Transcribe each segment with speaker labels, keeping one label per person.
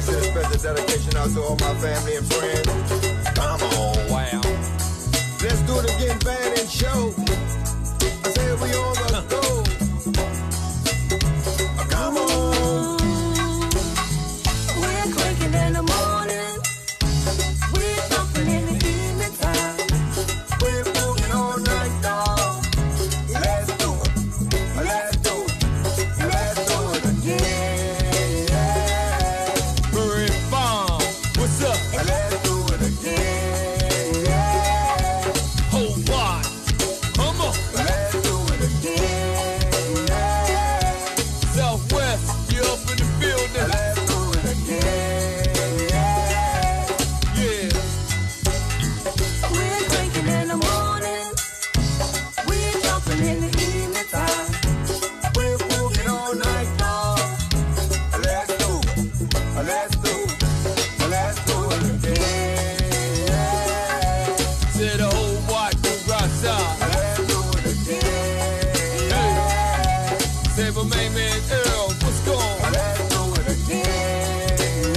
Speaker 1: to the special dedication out to all my family and friends. Come on, wow. Let's do it again, band and show. I say we on the go. Come on.
Speaker 2: We're cranking in the morning. We're jumping in the evening time.
Speaker 1: We're moving all night long. Let's do it. Let's do it. Let's do it again. Hurry, bomb. What's up? Let's do it again. Whole lot. Come on. Let's do it again. Southwest, you up in the building. Let's do it again. Yeah.
Speaker 2: We're cranking in the morning. We're jumping in the evening time.
Speaker 1: We're moving all night long. Let's do it. Let's do it. Let's do it again. Say the whole white crew outside. Let's do it again. Hey. Say my main man Earl, what's going on? Let's do it again.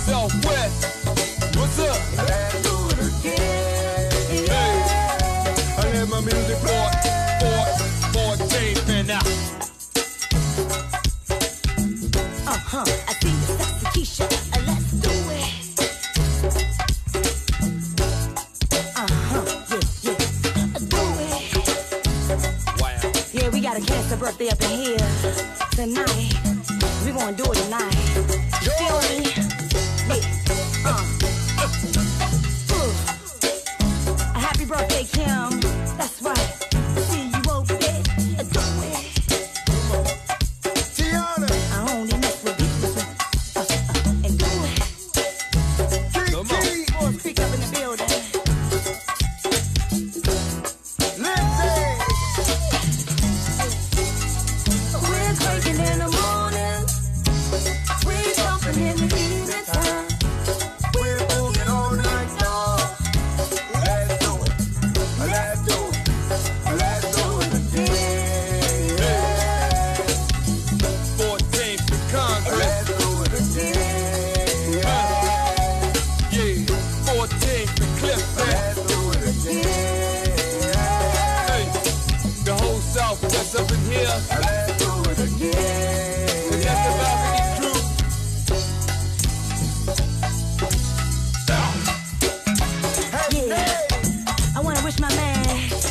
Speaker 1: Southwest, what's up? Let's do it again. Hey. I let my music 14 and out.
Speaker 2: I see you, sexy Keisha. Let's do it. Do it.
Speaker 1: Wow.
Speaker 2: Yeah, we got a cancer birthday up in here tonight. We gonna do it tonight. You feel me? Yeah. A happy birthday, Kim. That's right. See you over there. Do it.
Speaker 1: Tiana,
Speaker 2: I only mess with beats. And do it.
Speaker 1: Come on.
Speaker 2: Boys, speak up in the building.
Speaker 1: Lindsay.
Speaker 2: We're cranking in the morning. We're jumping in the evening time.
Speaker 1: We're moving all night long. Let's do it. Let's do it. Let's do it again. 14th to Congress. Let's do it again. Yeah. 14th to Clifton. Let's do it again. Hey. The whole Southwest up in here. Let's do it again. And that's the Balcony crew.
Speaker 2: Yeah. I want to wish my man,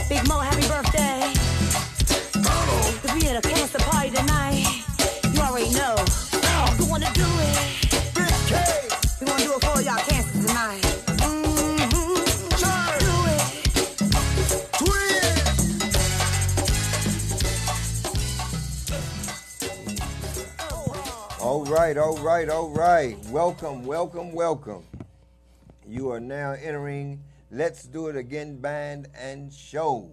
Speaker 2: Big Mo, happy birthday. Cause we had a cancer party tonight. You already know. We want to do it.
Speaker 1: Big K.
Speaker 2: We want to do it for y'all cancer tonight. Do it.
Speaker 1: All right, all right, all right. Welcome, welcome, welcome. You are now entering Let's Do It Again Band and Show.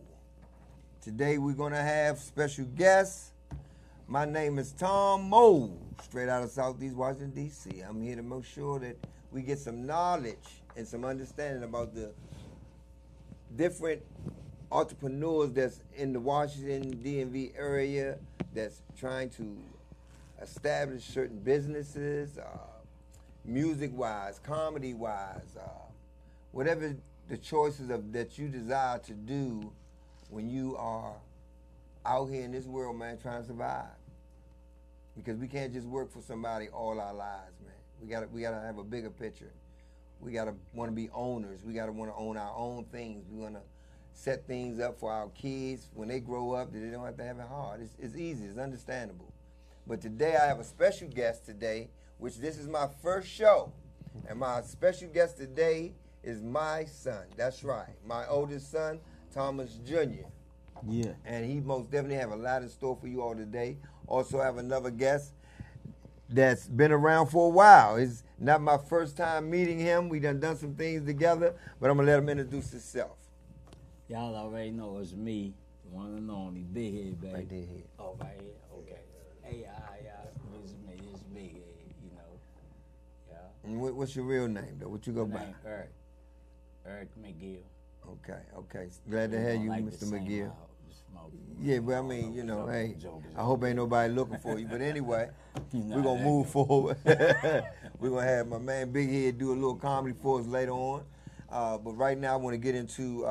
Speaker 1: Today we're going to have special guests. My name is Tomo, straight out of Southeast Washington, D.C. I'm here to make sure that we get some knowledge and some understanding about the different entrepreneurs that's in the Washington, DMV area that's trying to establish certain businesses, music-wise, comedy-wise, whatever the choices of that you desire to do when you are out here in this world, man, trying to survive. Because we can't just work for somebody all our lives, man. We gotta have a bigger picture. We gotta want to be owners. We gotta want to own our own things. We want to set things up for our kids when they grow up that they don't have to have it hard. It's easy. It's understandable. But today I have a special guest today, which this is my first show. And my special guest today is my son. That's right. My oldest son, Thomas Jr.
Speaker 3: Yeah.
Speaker 1: And he most definitely have a lot in store for you all today. Also have another guest that's been around for a while. It's not my first time meeting him. We done some things together, but I'm going to let him introduce himself.
Speaker 3: Y'all already know it's me, the one and only Big Head, baby.
Speaker 1: Right there, here.
Speaker 3: Oh, right here? Okay. Hey, it's me, it's Big Head, you know. Yeah.
Speaker 1: And what's your real name, though? What you go by?
Speaker 3: My name Eric McGill.
Speaker 1: Okay. Glad to have you,
Speaker 3: Like
Speaker 1: Mr.
Speaker 3: the same
Speaker 1: McGill.
Speaker 3: house.
Speaker 1: Yeah, but I mean, you know, hey, I hope ain't nobody looking for you. But anyway, we're going to move forward. We're going to have my man Big Head do a little comedy for us later on. But right now I want to get into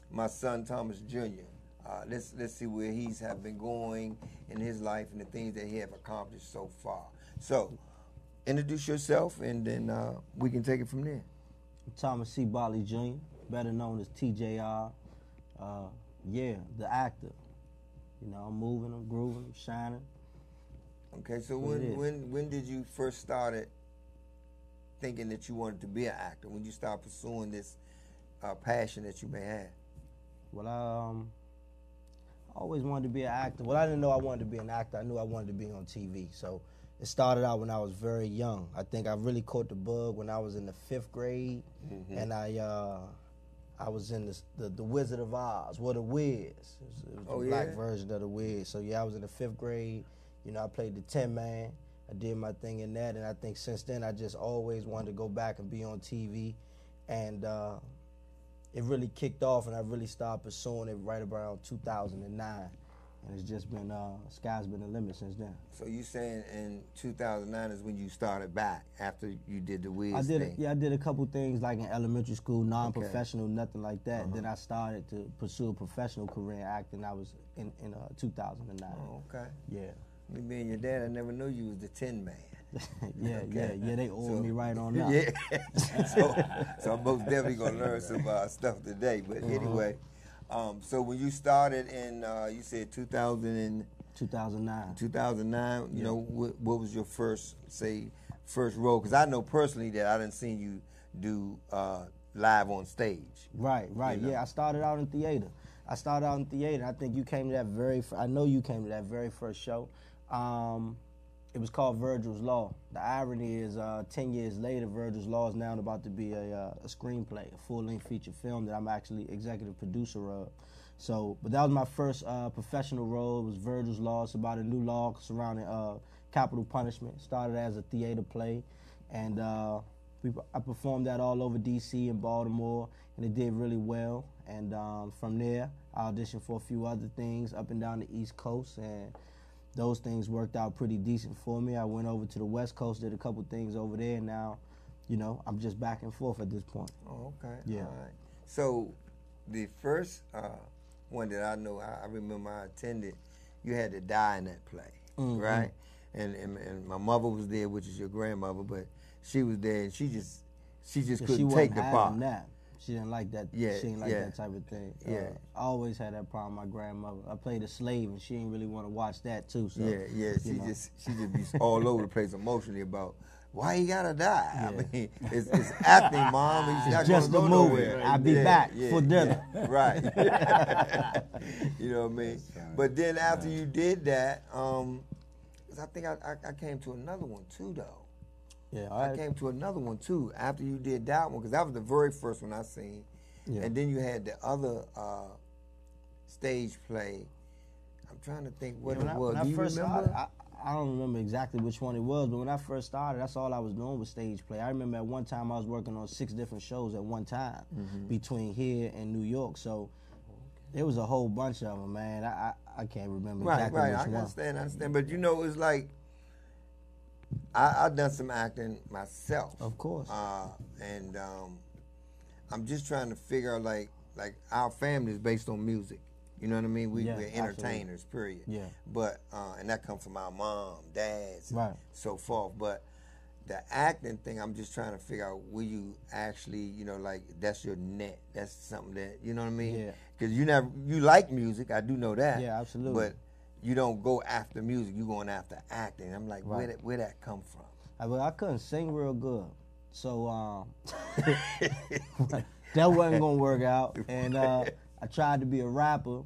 Speaker 1: my son Thomas Jr. Let's see where he's have been going in his life and the things that he have accomplished so far. So, introduce yourself, and then we can take it from there.
Speaker 4: Thomas C. Bartley Jr., better known as TJR. Yeah, the actor. You know, I'm moving, I'm grooving, I'm shining.
Speaker 1: Okay, so when did you first started thinking that you wanted to be an actor? When you started pursuing this passion that you may have?
Speaker 4: Well, I always wanted to be an actor. Well, I didn't know I wanted to be an actor. I knew I wanted to be on TV. So it started out when I was very young. I think I really caught the bug when I was in the 5th grade, and I was in the Wizard of Oz, The Wiz. It was the black version of The Wiz. So yeah, I was in the 5th grade. You know, I played the Tin Man. I did my thing in that, and I think since then I just always wanted to go back and be on TV, and it really kicked off, and I really started pursuing it right around 2009, and it's just been sky's been the limit since then.
Speaker 1: So you saying in 2009 is when you started back after you did the Wiz thing?
Speaker 4: I did a couple things like in elementary school, non-professional, nothing like that. Then I started to pursue a professional career in acting. I was in 2009.
Speaker 1: Oh, okay.
Speaker 4: Yeah.
Speaker 1: Me being your dad, I never knew you was the Tin Man.
Speaker 4: Yeah, they oiled me right on up.
Speaker 1: Yeah. so I'm most definitely gonna learn some stuff today. But anyway, so when you started in, you said 2009. 2009. You know, what was your first role? Because I know personally that I didn't see you do live on stage.
Speaker 4: Right. You know? Yeah, I started out in theater. I think you came to that I know you came to that very first show. It was called Virgil's Law. The irony is 10 years later, Virgil's Law is now about to be a screenplay, a full-length feature film that I'm actually executive producer of. So, but that was my first professional role. It was Virgil's Law. It's about a new law surrounding capital punishment. Started as a theater play, and I performed that all over D.C. and Baltimore, and it did really well. And from there, I auditioned for a few other things up and down the East Coast, and those things worked out pretty decent for me. I went over to the West Coast, did a couple things over there, and now, you know, I'm just back and forth at this point.
Speaker 1: Oh, okay.
Speaker 4: Yeah.
Speaker 1: All right. So the first one that I know, I remember I attended, you had to die in that play, right? And my mother was there, which is your grandmother, but she was there, and she just couldn't take the part.
Speaker 4: That. She didn't like that.
Speaker 1: Yeah,
Speaker 4: she didn't like that type of thing.
Speaker 1: Yeah.
Speaker 4: I always had that problem with my grandmother. I played a slave, and she didn't really want to watch that too. So,
Speaker 1: yeah. She just be all over the place emotionally about why he gotta die. Yeah. I mean, it's acting, Mom. He's not
Speaker 4: just
Speaker 1: gonna
Speaker 4: the
Speaker 1: go
Speaker 4: movie.
Speaker 1: nowhere.
Speaker 4: I'll be back for dinner.
Speaker 1: Yeah, right. You know what I mean? But then after you did that, 'cause I think I came to another one too, though.
Speaker 4: Yeah,
Speaker 1: I came to another one too after you did that one, because that was the very first one I seen. Yeah. And then you had the other stage play. I'm trying to think what it was. Do you remember?
Speaker 4: I don't remember exactly which one it was, but when I first started, that's all I was doing was stage play. I remember at one time I was working on 6 different shows at one time between here and New York. So there was a whole bunch of them, man. I can't remember exactly which one.
Speaker 1: I understand. But you know, it's like, I've done some acting myself.
Speaker 4: Of course.
Speaker 1: And I'm just trying to figure out, like our family is based on music. You know what I mean? We're entertainers, period.
Speaker 4: Yeah.
Speaker 1: But, and that comes from our mom, dads,
Speaker 4: right,
Speaker 1: and so forth. But the acting thing, I'm just trying to figure out, will you actually, you know, like, that's your net. That's something that, you know what I mean?
Speaker 4: Yeah.
Speaker 1: Because you like music, I do know that.
Speaker 4: Yeah, absolutely.
Speaker 1: But you don't go after music, you're going after acting. I'm like,
Speaker 4: right,
Speaker 1: where that come from?
Speaker 4: Well, I couldn't sing real good. So that wasn't going to work out. And I tried to be a rapper.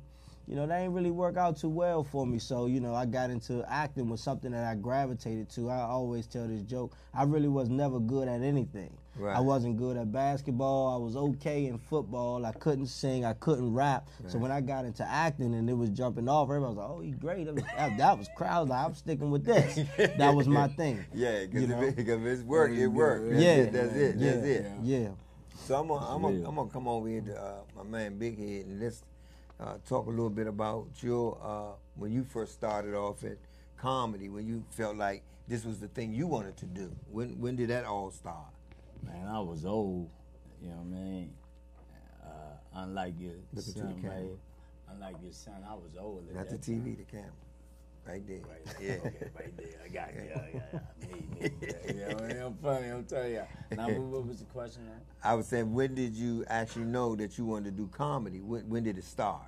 Speaker 4: You know, that ain't really work out too well for me. So, you know, I got into acting was something that I gravitated to. I always tell this joke. I really was never good at anything. Right. I wasn't good at basketball. I was okay in football. I couldn't sing. I couldn't rap. Right. So when I got into acting and it was jumping off, everybody was like, oh, he's great. That was crowd. Like, I'm sticking with this. That was my thing.
Speaker 1: Yeah, because if it's work, it worked. That's it.
Speaker 4: Yeah.
Speaker 1: So I'm gonna come over here to my man Big Head, and talk a little bit about your when you first started off at comedy, when you felt like this was the thing you wanted to do. When did that all start?
Speaker 3: Man, I was old. You know what I mean? Unlike your
Speaker 1: Look into
Speaker 3: son,
Speaker 1: the camera.
Speaker 3: right? Unlike your son, I was old. At
Speaker 1: Not the
Speaker 3: that
Speaker 1: TV,
Speaker 3: time.
Speaker 1: the camera. Right there.
Speaker 3: Right,
Speaker 1: Yeah.
Speaker 3: okay, right there. I got you. Yeah. Me. Yeah, I'm funny. I'm telling you. Now, what was the question now?
Speaker 1: I was saying, when did you actually know that you wanted to do comedy? When did it start?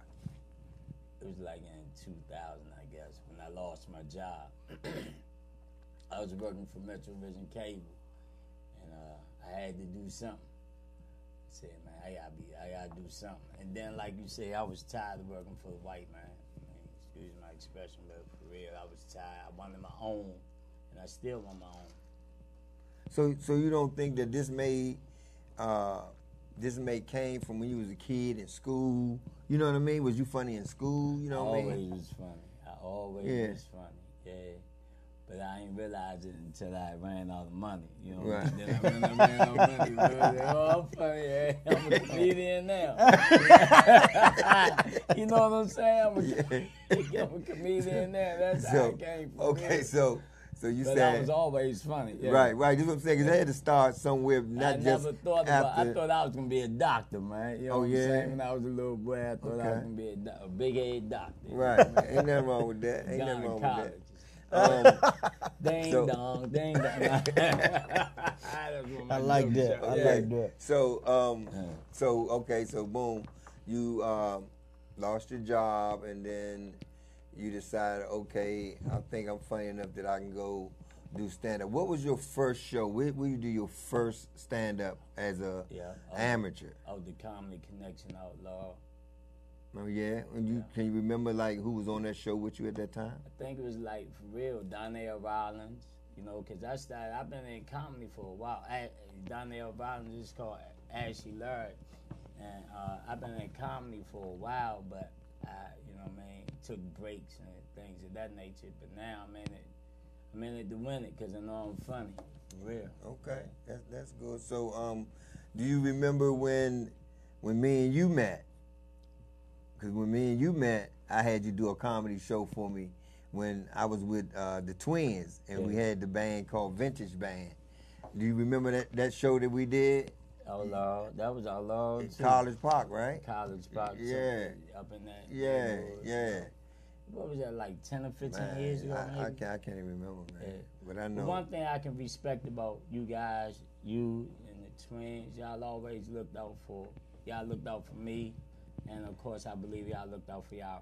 Speaker 3: It was like in 2000, I guess, when I lost my job. I was working for Metrovision Cable, and I had to do something. I said, man, I gotta do something. And then, like you say, I was tired of working for the white man. I mean, excuse my expression, but for real, I was tired. I wanted my own, and I still want my own.
Speaker 1: So you don't think that this may came from when you was a kid in school? You know what I mean? Was you funny in school? You know what I mean?
Speaker 3: I always was funny. I always was funny. Yeah. But I ain't realize it until I ran out of money. You know,
Speaker 1: Right.
Speaker 3: then I ran out of money. Oh, I'm funny. Yeah. I'm a comedian now. You know what I'm saying? I'm a comedian now. That's how it came from.
Speaker 1: Okay,
Speaker 3: me.
Speaker 1: so you
Speaker 3: But
Speaker 1: said
Speaker 3: I was always funny. Yeah.
Speaker 1: right. That's what I'm saying. 'Cause they had to start somewhere, not
Speaker 3: I
Speaker 1: just
Speaker 3: never thought
Speaker 1: after.
Speaker 3: about. I thought I was gonna be a doctor, man. You know
Speaker 1: Oh,
Speaker 3: what I'm
Speaker 1: yeah?
Speaker 3: saying? When I was a little boy, I thought I was
Speaker 1: Okay.
Speaker 3: gonna be a big head doctor.
Speaker 1: Right. Ain't nothing wrong with that. Ain't nothing wrong with that.
Speaker 3: Ding
Speaker 1: So-
Speaker 3: dong, ding dong.
Speaker 4: I like that. I like that.
Speaker 1: So okay, so boom, you lost your job, and then you decided, okay, I think I'm funny enough that I can go do stand up. What was your first show? Where you do your first stand up as a amateur?
Speaker 3: Oh, the Comedy Connection Outlaw.
Speaker 1: Oh yeah, and can you remember like who was on that show with you at that time?
Speaker 3: I think it was like for real, Donnell Rollins. You know, cause I've been in comedy for a while. Donnell Rollins is called Ashley Laird, and I've been in comedy for a while, but I, you know what I mean, took breaks and things of that nature. But now I'm in it to win it, cause I know I'm funny, for real.
Speaker 1: Okay, that's good. So do you remember when me and you met? Because when me and you met, I had you do a comedy show for me when I was with the Twins, and we had the band called Vintage Band. Do you remember that show that we did?
Speaker 3: Outlaw, that was Outlaw too.
Speaker 1: College Park, right?
Speaker 3: College Park.
Speaker 1: Yeah.
Speaker 3: Up in that.
Speaker 1: Yeah,
Speaker 3: neighborhood.
Speaker 1: yeah.
Speaker 3: What was that, like 10 or 15
Speaker 1: Man,
Speaker 3: years ago?
Speaker 1: I
Speaker 3: maybe?
Speaker 1: can't even remember, man.
Speaker 3: Yeah.
Speaker 1: But I
Speaker 3: But
Speaker 1: know.
Speaker 3: one thing I can respect about you guys, you and the Twins, y'all always looked out for me. And of course, I believe y'all looked out for y'all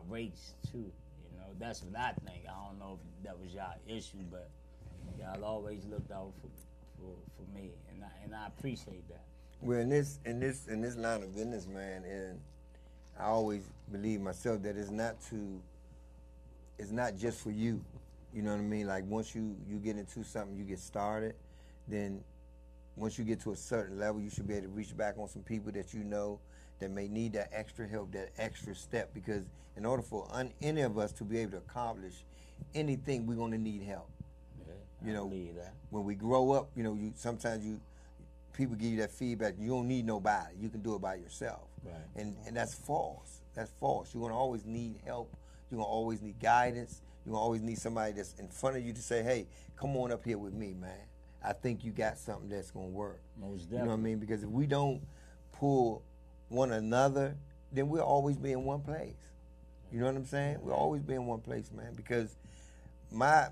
Speaker 3: race too. You know, that's what I think. I don't know if that was y'all issue, but y'all always looked out for me, and I appreciate that.
Speaker 1: Well, in this line of business, man, and I always believe myself that it's not just for you. You know what I mean? Like once you get into something, you get started, then once you get to a certain level, you should be able to reach back on some people that you know that may need that extra help, that extra step, because in order for any of us to be able to accomplish anything, we're going to need help.
Speaker 3: Yeah, I believe that.
Speaker 1: When we grow up, sometimes people give you that feedback, you don't need nobody, you can do it by yourself.
Speaker 3: Right.
Speaker 1: And that's false. That's false. You're going to always need help. You're going to always need guidance. You're going to always need somebody that's in front of you to say, hey, come on up here with me, man. I think you got something that's going to work.
Speaker 3: Most definitely.
Speaker 1: You know what I mean? Because if we don't pull one another, then we'll always be in one place. You know what I'm saying? We'll always be in one place, man. Because my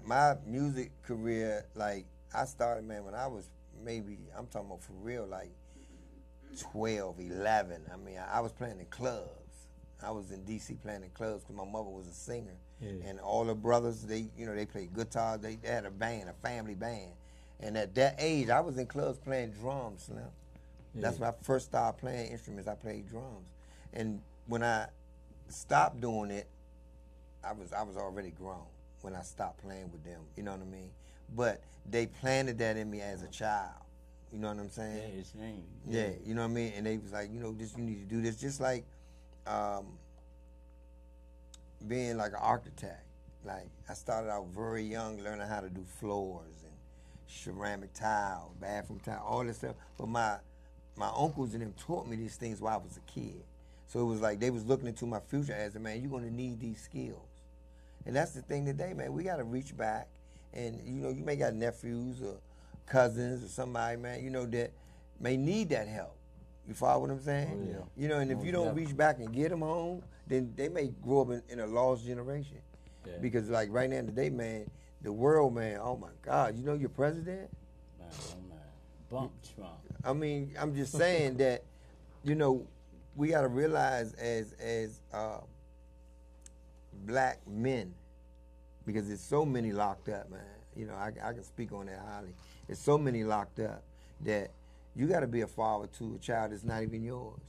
Speaker 1: music career, like, I started, man, when I was maybe, I'm talking about for real, like 12, 11. I mean, I was playing in clubs. I was in D.C. playing in clubs because my mother was a singer. Yeah. And all her brothers, they played guitar. They had a band, a family band. And at that age, I was in clubs playing drums, Slim. Yeah. That's when I first started playing instruments. I played drums. And when I stopped doing it, I was already grown when I stopped playing with them. You know what I mean? But they planted that in me as a child. You know what I'm saying?
Speaker 3: Yeah, it's me.
Speaker 1: Yeah, you know what I mean? And they was like, you need to do this. Just like being like an architect. Like, I started out very young learning how to do floors and ceramic tile, bathroom tile, all this stuff. But my uncles and them taught me these things while I was a kid. So it was like they was looking into my future as a man, you're going to need these skills. And that's the thing today, man. We got to reach back. And, you know, you may got nephews or cousins or somebody, man, you know, that may need that help. You follow what I'm saying?
Speaker 3: Oh, yeah.
Speaker 1: You know, and if you don't reach back and get them home, then they may grow up in a lost generation.
Speaker 3: Yeah.
Speaker 1: Because, like, right now today, man, the world, man, oh, my God, you know your president?
Speaker 3: Man, oh, man. Bump Trump.
Speaker 1: I mean, I'm just saying that, you know, we got to realize as black men, because there's so many locked up, man. You know, I can speak on that highly. There's so many locked up that you got to be a father to a child that's not even yours.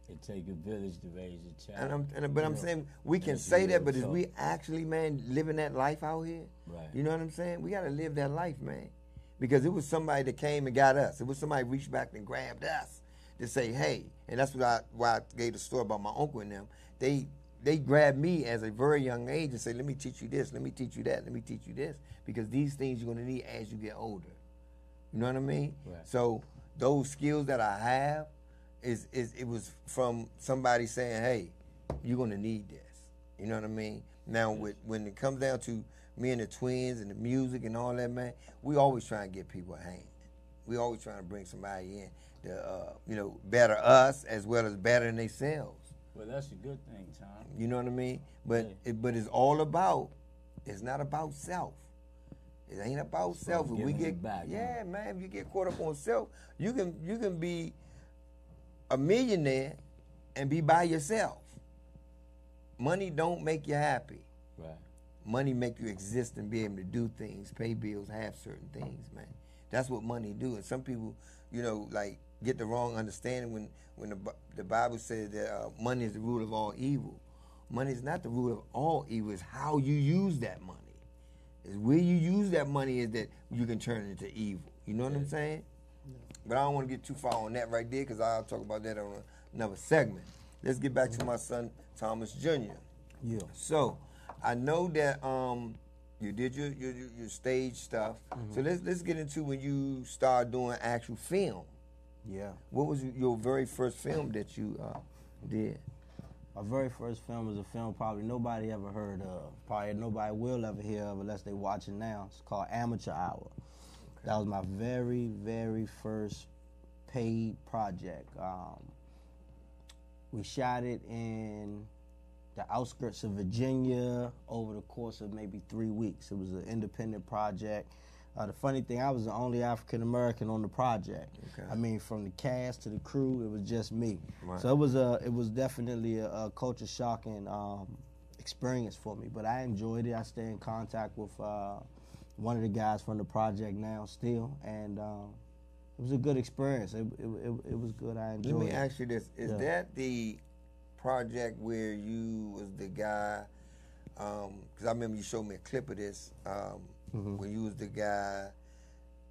Speaker 3: It take a village to raise a child.
Speaker 1: But I'm saying we can say that, but is we actually, man, living that life out here?
Speaker 3: Right.
Speaker 1: You know what I'm saying? We got to live that life, man. Because it was somebody that came and got us. It was somebody reached back and grabbed us to say, hey, and that's why I gave the story about my uncle and them. They grabbed me as a very young age and say, let me teach you this, let me teach you that, let me teach you this, because these things you're going to need as you get older. You know what I mean?
Speaker 3: Right.
Speaker 1: So those skills that I have, it was from somebody saying, hey, you're going to need this. You know what I mean? Now, when it comes down to me and the twins and the music and all that, man, we always try and get people a hand. We always trying to bring somebody in to, you know, better us as well as bettering themselves.
Speaker 3: Well, that's a good thing, Tom.
Speaker 1: You know what I mean? But
Speaker 3: Yeah.
Speaker 1: but it's all about, it's not about self. It ain't about self. If we
Speaker 3: giving
Speaker 1: get
Speaker 3: it back,
Speaker 1: yeah, man, if you get caught up on self, you can be a millionaire and be by yourself. Money don't make you happy.
Speaker 3: Right.
Speaker 1: Money make you exist and be able to do things, pay bills, have certain things, man. That's what money do. And some people, you know, like get the wrong understanding when the Bible says that money is the root of all evil. Money is not the root of all evil. It's how you use that money. It's where you use that money is that you can turn it into evil. You know what I'm saying? Yeah. But I don't want to get too far on that right there because I'll talk about that on another segment. Let's get back to my son, Thomas Jr.
Speaker 4: Yeah.
Speaker 1: So, I know that you did your stage stuff. Mm-hmm. So let's get into when you started doing actual film.
Speaker 4: Yeah.
Speaker 1: What was your very first film that you did?
Speaker 4: My very first film was a film probably nobody ever heard of. Probably nobody will ever hear of unless they watch it now. It's called Amateur Hour. Okay. That was my very, very first paid project. We shot it in the outskirts of Virginia over the course of maybe 3 weeks. It was an independent project. The funny thing, I was the only African American on the project. Okay. I mean, from the cast to the crew, it was just me. Right. So it was definitely a culture shocking experience for me. But I enjoyed it. I stay in contact with one of the guys from the project now still, and it was a good experience. It was good. I enjoyed it.
Speaker 1: Let me ask you this: is that the project where you was the guy? Because I remember you showed me a clip of this. When you was the guy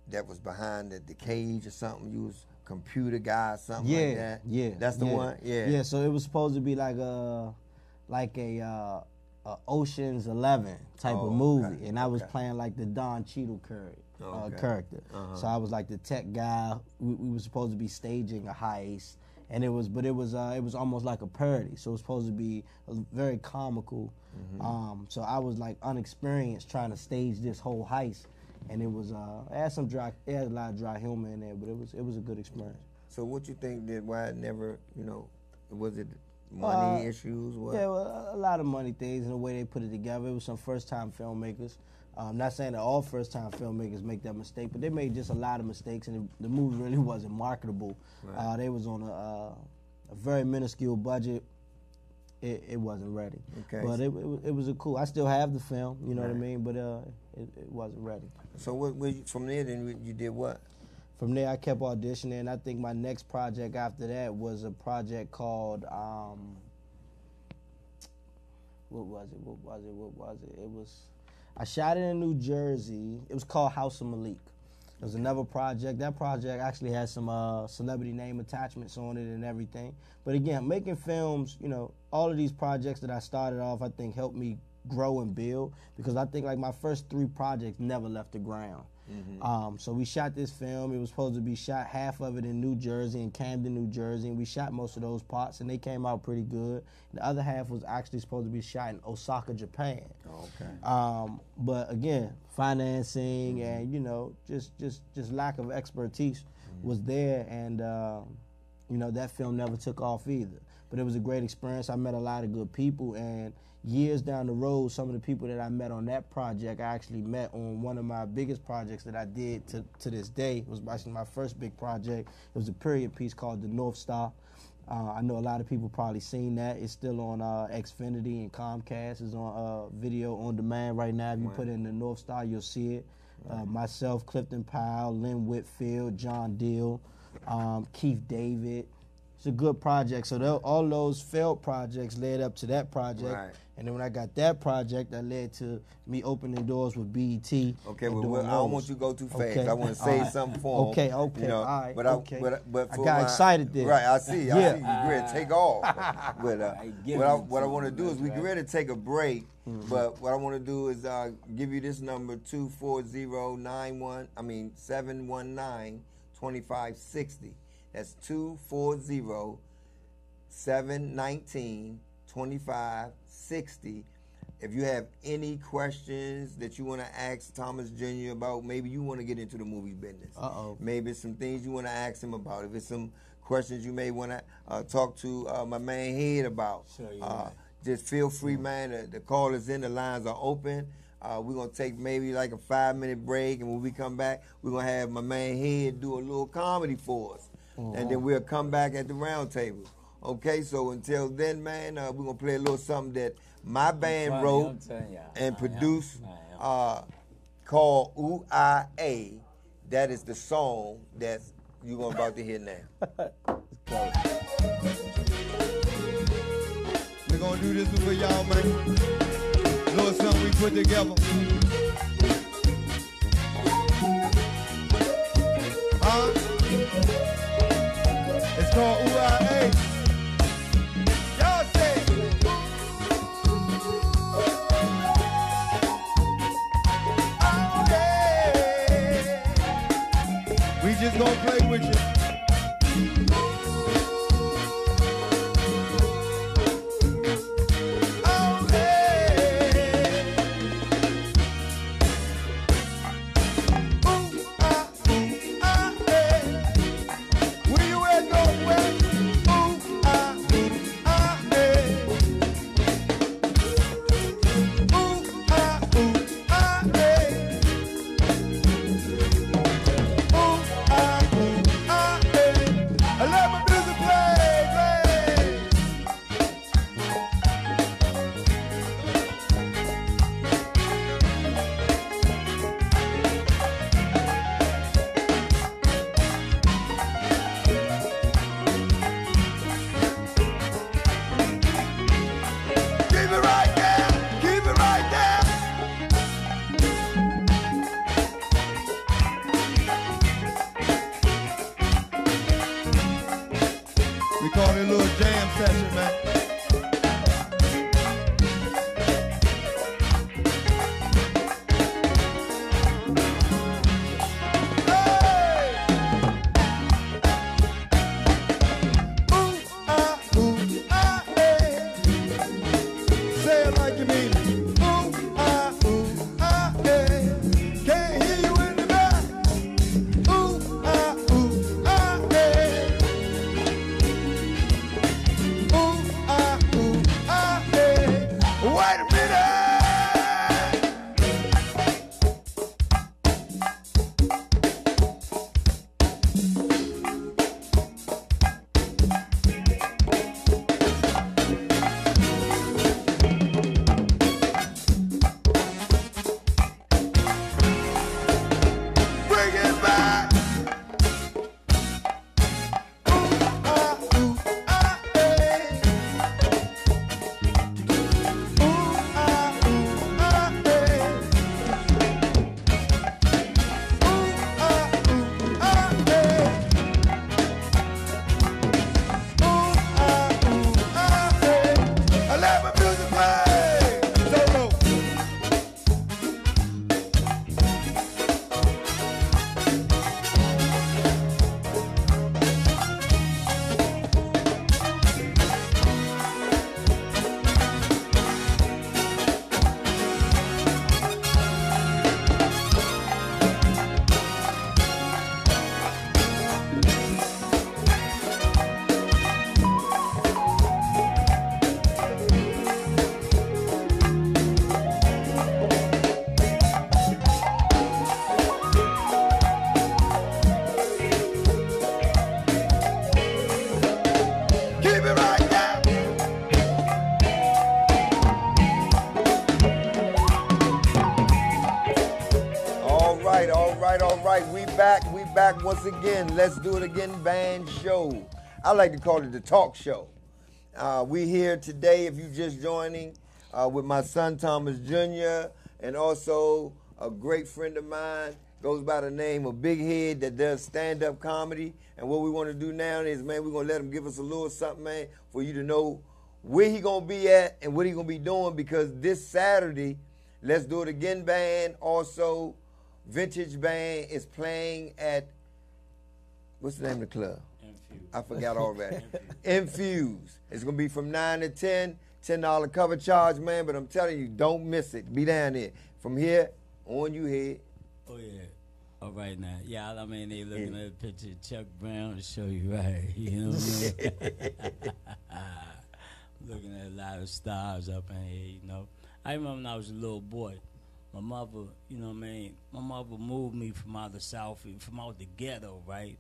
Speaker 1: that was behind the cage or something, you was computer guy or something like that.
Speaker 4: Yeah,
Speaker 1: that's the one. Yeah.
Speaker 4: So it was supposed to be like a Ocean's 11 type of movie, and I was playing like the Don Cheadle character. So I was like the tech guy. We were supposed to be staging a heist, and it was almost like a parody. So it was supposed to be very comical. So I was like unexperienced trying to stage this whole heist, and it was it had a lot of dry humor in there, but it was a good experience.
Speaker 1: So what you think that why it never, was it money issues? What?
Speaker 4: Yeah, well, a lot of money things and the way they put it together. It was some first-time filmmakers. I'm not saying that all first-time filmmakers make that mistake, but they made just a lot of mistakes, and the movie really wasn't marketable. Right. They was on a very minuscule budget. It wasn't ready. Okay. But it was a cool. I still have the film, you know what I mean. But it wasn't ready.
Speaker 1: So from there, then you did what?
Speaker 4: From there, I kept auditioning. I think my next project after that was a project called what was it? It was I shot it in New Jersey. It was called House of Malik. It was another project. That project actually had some celebrity name attachments on it and everything. But again, making films, all of these projects that I started off, I think helped me grow and build, because I think like my first 3 projects never left the ground. So we shot this film. It was supposed to be shot, half of it in New Jersey, in Camden, New Jersey, and we shot most of those parts, and they came out pretty good. The other half was actually supposed to be shot in Osaka, Japan.
Speaker 1: Okay.
Speaker 4: But again, financing and, you know, just lack of expertise was there, and you know, that film never took off either. But it was a great experience. I met a lot of good people, and years down the road, some of the people that I met on that project, I actually met on one of my biggest projects that I did to this day. It was actually my first big project. It was a period piece called The North Star. I know a lot of people probably seen that. It's still on Xfinity and Comcast. It's on video on demand right now. If you put in The North Star, you'll see it. Myself, Clifton Powell, Lynn Whitfield, John Deal, Keith David. It's a good project. So all those failed projects led up to that project.
Speaker 1: Right.
Speaker 4: And then when I got that project, that led to me opening doors with BET.
Speaker 1: Okay, well, I don't want you to go too fast.
Speaker 4: Okay.
Speaker 1: I want to say something for him.
Speaker 4: Okay,
Speaker 1: you know,
Speaker 4: all right,
Speaker 1: but
Speaker 4: okay.
Speaker 1: But
Speaker 4: I
Speaker 1: for
Speaker 4: got excited there.
Speaker 1: Right, I see.
Speaker 4: Yeah.
Speaker 1: I see. You ready to take off. But what I want to do is we get
Speaker 3: right.
Speaker 1: ready to take a break. But what I want to do is give you this number 719-2560. That's 240-719-2560. If you have any questions that you want to ask Thomas Jr. about, maybe you want to get into the movie business. Maybe it's some things you want to ask him about. If it's some questions you may want to talk to my man Head about, just feel free, man. The call is in. The lines are open. We're going to take maybe like a 5-minute break, and when we come back, we're going to have my man Head do a little comedy for us. And then we'll come back at the round table. Okay, so until then, man, we're going to play a little something that my band wrote and produced called Ooh I A. That is the song that you're about to hear now. We're going to do this one for y'all, man. Little something we put together. It's called Ooh I A. Y'all say it. Oh, yeah. We just gonna play with you. Ooh, right. We back once again. Let's do it again, band show. I like to call it the talk show. We here today, if you just joining, with my son Thomas Jr. and also a great friend of mine, goes by the name of Big Head, that does stand-up comedy. And what we want to do now is, man, we're going to let him give us a little something, man, for you to know where he going to be at and what he going to be doing, because this Saturday, Let's Do It Again band, also Vintage Band, is playing at, what's the name of the club?
Speaker 3: Infuse.
Speaker 1: I forgot already. Infuse. It's going to be from 9 to 10, $10 cover charge, man, but I'm telling you, don't miss it. Be down there. From here, on you head.
Speaker 3: Oh, yeah. All right, now. Yeah, I mean, they looking at a picture of Chuck Brown to show you right. You know what I mean? Looking at a lot of stars up in here, you know. I remember when I was a little boy, my mother, you know what I mean, my mother moved me from out the South, from out the ghetto, right?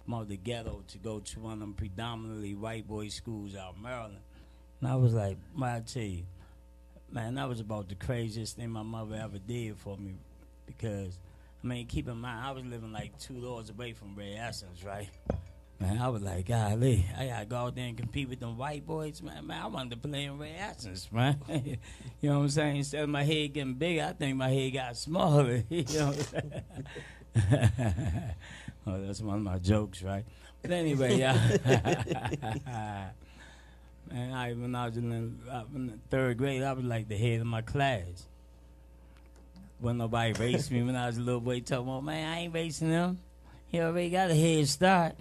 Speaker 3: From out the ghetto to go to one of them predominantly white boy schools out in Maryland. And I was like, man, I tell you, man, that was about the craziest thing my mother ever did for me, because, I mean, keep in mind, I was living like 2 doors away from Ray Essence, right? Man, I was like, golly, I gotta go out there and compete with them white boys, man. I wanted to play in Ray Essence, man. You know what I'm saying? Instead of my head getting bigger, I think my head got smaller. You know what I'm saying? Oh, that's one of my jokes, right? But anyway, yeah. Man, when I was in the 3rd grade, I was like the head of my class. When nobody raced me when I was a little boy, told me, man, I ain't racing them. He already got a head start.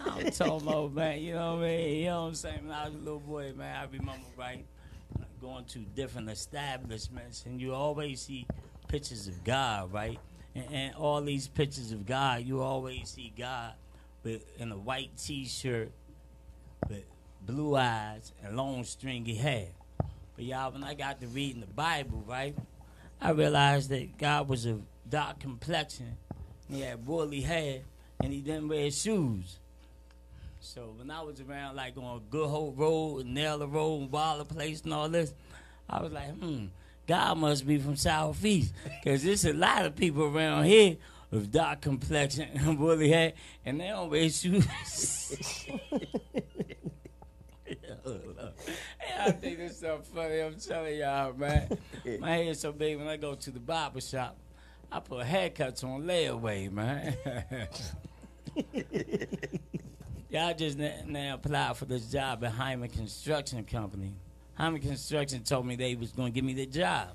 Speaker 3: I'm talking about, man, you know what I mean? You know what I'm saying? When I was a little boy, man, I remember, right, going to different establishments, and you always see pictures of God, right? And all these pictures of God, you always see God in a white T-shirt with blue eyes and long stringy hair. But y'all, when I got to reading the Bible, right, I realized that God was of dark complexion. He had woolly hair, and he didn't wear shoes. So when I was around, like on Good Hope Road, and Naylor Road, and Waller Place, and all this, I was like, God must be from Southeast, because there's a lot of people around here with dark complexion and woolly hair, and they don't wear shoes. I think this stuff funny. I'm telling y'all, man. My hair's so big when I go to the barber shop, I put haircuts on layaway, man. Y'all just now applied for this job at Hyman Construction Company. Hyman Construction told me they was going to give me the job.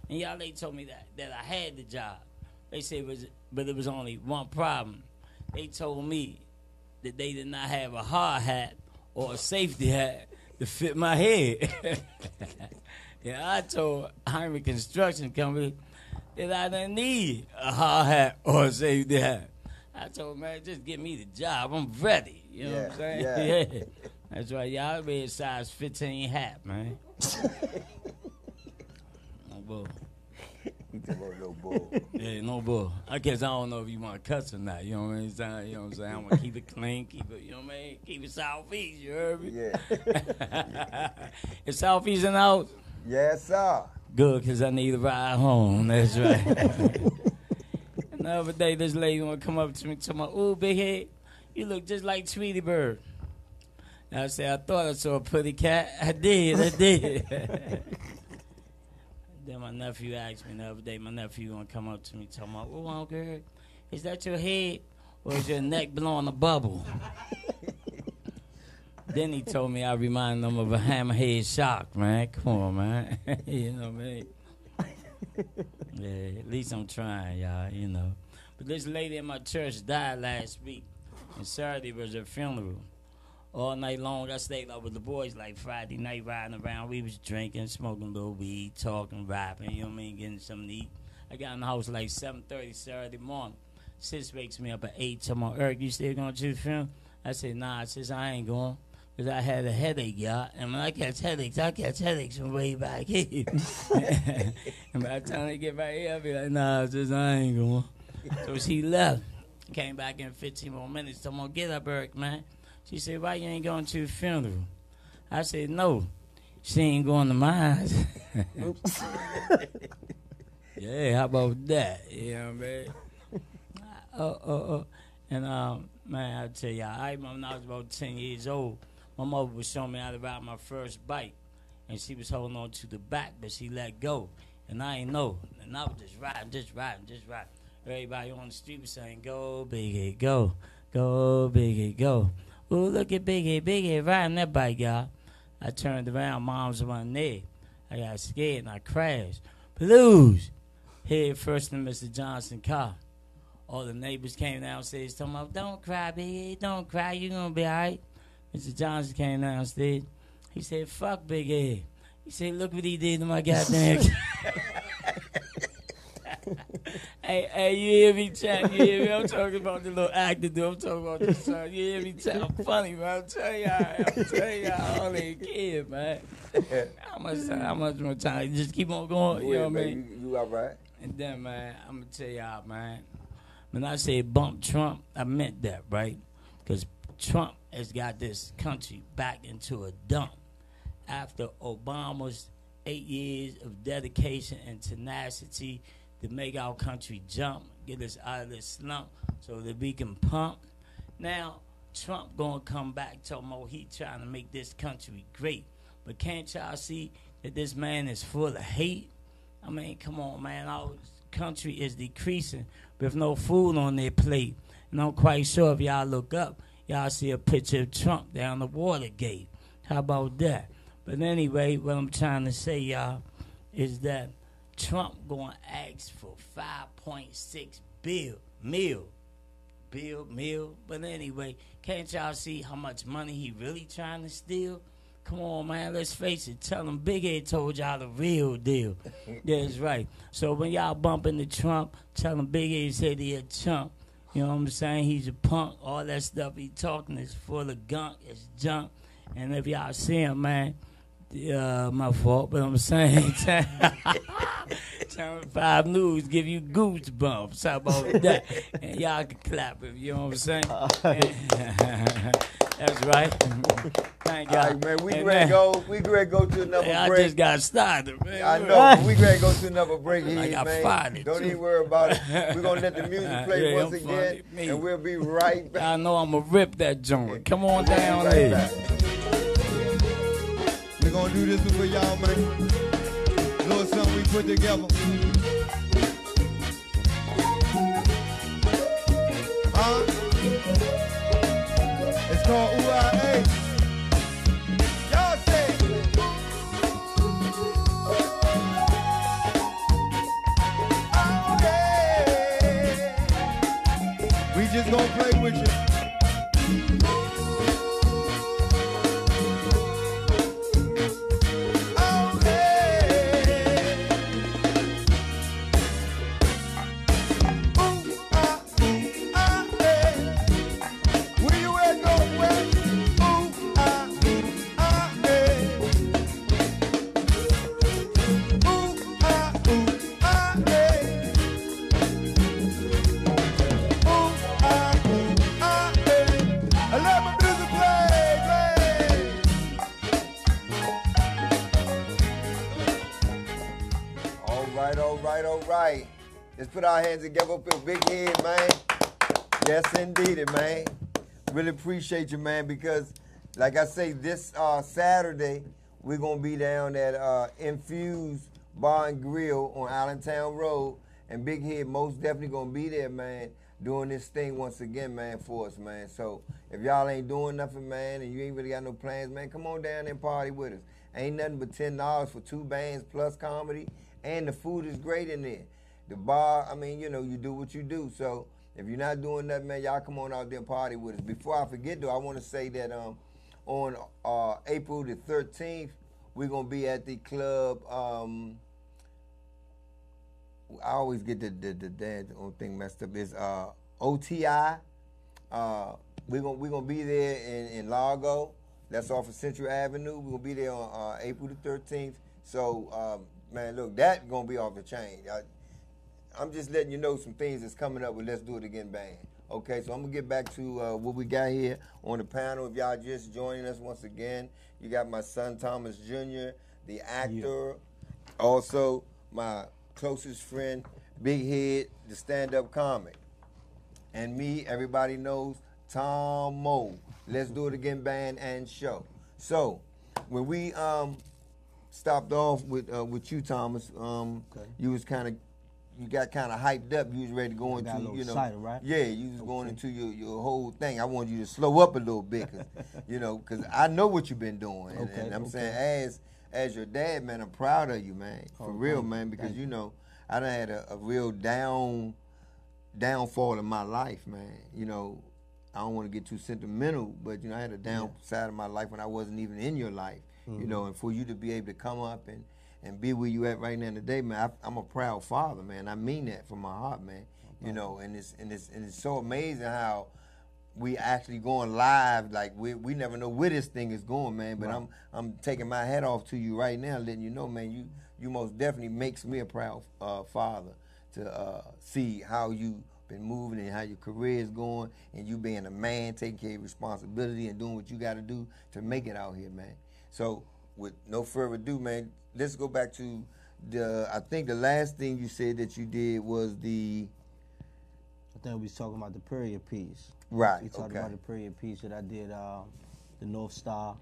Speaker 3: And y'all, they told me that I had the job. They said but it was only one problem. They told me that they did not have a hard hat or a safety hat to fit my head. Yeah, I told Hyman Construction Company that I didn't need a hard hat or a safety hat. I told him, man, just give me the job. I'm ready. You know what I'm saying? Yeah. That's right. Y'all wear a size 15 hat, man. No bull.
Speaker 1: He talking about no bull.
Speaker 3: Yeah, no bull. I guess I don't know if you want to cuss or not. You know what I'm saying? You know what I'm saying? I want to keep it clean, keep it, you know what I mean? Keep it Southeast, you heard me?
Speaker 1: Yeah.
Speaker 3: It's Southeast in the house?
Speaker 1: Yes, sir.
Speaker 3: Good, because I need a ride home. That's right. And the other day, this lady want to come up to me and tell me, ooh, big head, you look just like Tweety Bird. And I said, I thought I saw a pretty cat. I did. Then my nephew asked me the other day, my nephew going to come up to me and tell me, oh, Uncle, is that your head or is your neck blowing a bubble? Then he told me I remind him of a hammerhead shark, man. Come on, man. You know what I mean? Yeah, at least I'm trying, y'all, you know. But this lady in my church died last week, and Saturday was her funeral. All night long, I stayed up with the boys like Friday night riding around. We was drinking, smoking a little weed, talking, rapping, you know what I mean, getting something to eat. I got in the house like 7:30 Saturday morning. Sis wakes me up at 8, tell me, Eric, you still going to the funeral? I said, nah, sis, I ain't going. Because I had a headache, y'all. And when I catch headaches from way back here. And by the time I get back here, I'll be like, nah, sis, I ain't going. So she left. Came back in 15 more minutes. Told me, get up, Eric, man. She said, why you ain't going to the funeral? I said, no, she ain't going to mine. Yeah, how about that? You know what I mean? And man, I tell you, I remember when I was about 10 years old, my mother was showing me how to ride my first bike, and she was holding on to the back, but she let go, and I ain't know, and I was just riding. Everybody on the street was saying, "Go Biggie, go, go Biggie, go." Ooh, look at Biggie riding that bike, y'all. I turned around, mom's wasn't there. I got scared and I crashed. Blues! Head first in Mr. Johnson car. All the neighbors came downstairs talking about, "Don't cry, Big Ed, don't cry, you gonna be all right." Mr. Johnson came downstairs. He said, "Fuck Big Ed." He said, "Look what he did to my goddamn." Hey, you hear me, chat? You hear me? I'm talking about the little actor, dude. I'm talking about this son. You hear me, chat? I'm funny, man. I'm telling y'all, only a kid, man. How much more time? Just keep on going, you know what I mean?
Speaker 1: You all right?
Speaker 3: And then, man, I'm going to tell y'all, man, when I say bump Trump, I meant that, right? Because Trump has got this country back into a dump. After Obama's 8 years of dedication and tenacity to make our country jump, get us out of this slump so that we can pump. Now, Trump going to come back talking about he trying to make this country great. But can't y'all see that this man is full of hate? I mean, come on, man. Our country is decreasing with no food on their plate. And I'm quite sure if y'all look up, y'all see a picture of Trump down the Watergate. How about that? But anyway, what I'm trying to say, y'all, is that Trump going to ask for 5.6 mil. But anyway, can't y'all see how much money he really trying to steal? Come on, man, let's face it. Tell him Big Ed told y'all the real deal. That's right. So when y'all bump into Trump, tell him Big Ed said he a chump. You know what I'm saying? He's a punk. All that stuff he talking is full of gunk. It's junk. And if y'all see him, man, my fault, but I'm saying Channel 5 News give you goosebumps. How about that? And y'all can clap if you know what I'm saying. That's right. Thank y'all.
Speaker 1: All right, man, we ready to go to another break.
Speaker 3: I just got started, man.
Speaker 1: I know. We ready to go to another break here,
Speaker 3: man.
Speaker 1: Don't even worry about it. We're going to let the music play once again, and we'll be right back.
Speaker 3: I know I'm going to rip that joint. Come on down there.
Speaker 1: We're going to do this one for y'all, man. Little something we put together. It's called UIA. Y'all say oh, yeah. We just gonna play with you. All right. Let's put our hands together up with Big Head, man. Yes, indeed, man. Really appreciate you, man, because, like I say, this Saturday, we're going to be down at Infused Bar and Grill on Allentown Road, and Big Head most definitely going to be there, man, doing this thing once again, man, for us, man. So if y'all ain't doing nothing, man, and you ain't really got no plans, man, come on down and party with us. Ain't nothing but $10 for 2 bands plus comedy. And the food is great in there. The bar, I mean, you know, you do what you do. So if you're not doing that, man, y'all come on out there and party with us. Before I forget, though, I want to say that on April the 13th, we're going to be at the club. I always get the thing messed up. It's OTI. We're gonna be there in Largo. That's off of Central Avenue. We're going to be there on April the 13th. So, man, look, that's going to be off the chain. I'm just letting you know some things that's coming up with Let's Do It Again Band. Okay, so I'm going to get back to what we got here on the panel. If y'all just joining us once again, you got my son Thomas Jr., the actor. Also, my closest friend, Big Head, the stand-up comic. And me, everybody knows, Tomo. Let's Do It Again Band and Show. So, when we stopped off with you, Thomas, you was you got kind of hyped up. You was ready to go into,
Speaker 4: excited, right?
Speaker 1: Yeah, you was going into your whole thing. I wanted you to slow up a little bit, because I know what you've been doing. And I'm saying, as your dad, man, I'm proud of you, man, for real, man, because I done had a real downfall in my life, man. I don't want to get too sentimental, but I had a downside of my life when I wasn't even in your life, and for you to be able to come up and be where you at right now today, man. I'm a proud father, man. I mean that from my heart, man. And it's so amazing how we actually going live. Like we never know where this thing is going, man. But I'm taking my hat off to you right now, letting you know, man. You most definitely makes me a proud father to see how you been moving and how your career is going, and you being a man, taking care of your responsibility and doing what you got to do to make it out here, man. So with no further ado, man, let's go back to I think the last thing you said that you did was I
Speaker 4: think we was talking about the period piece.
Speaker 1: Right.
Speaker 4: We talked about the period piece that I did, the North Star.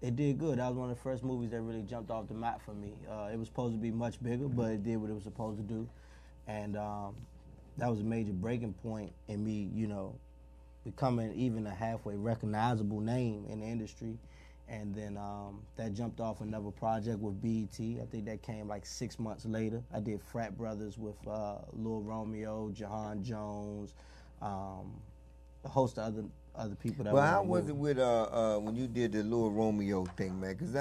Speaker 4: It did good. That was one of the first movies that really jumped off the map for me. It was supposed to be much bigger, but it did what it was supposed to do. And that was a major breaking point in me, becoming even a halfway recognizable name in the industry. And then that jumped off another project with BET. I think that came like 6 months later. I did Frat Brothers with Lil Romeo, Jahan Jones, a host of other people that.
Speaker 1: Well, how was it with when you did the Lil Romeo thing, man? Because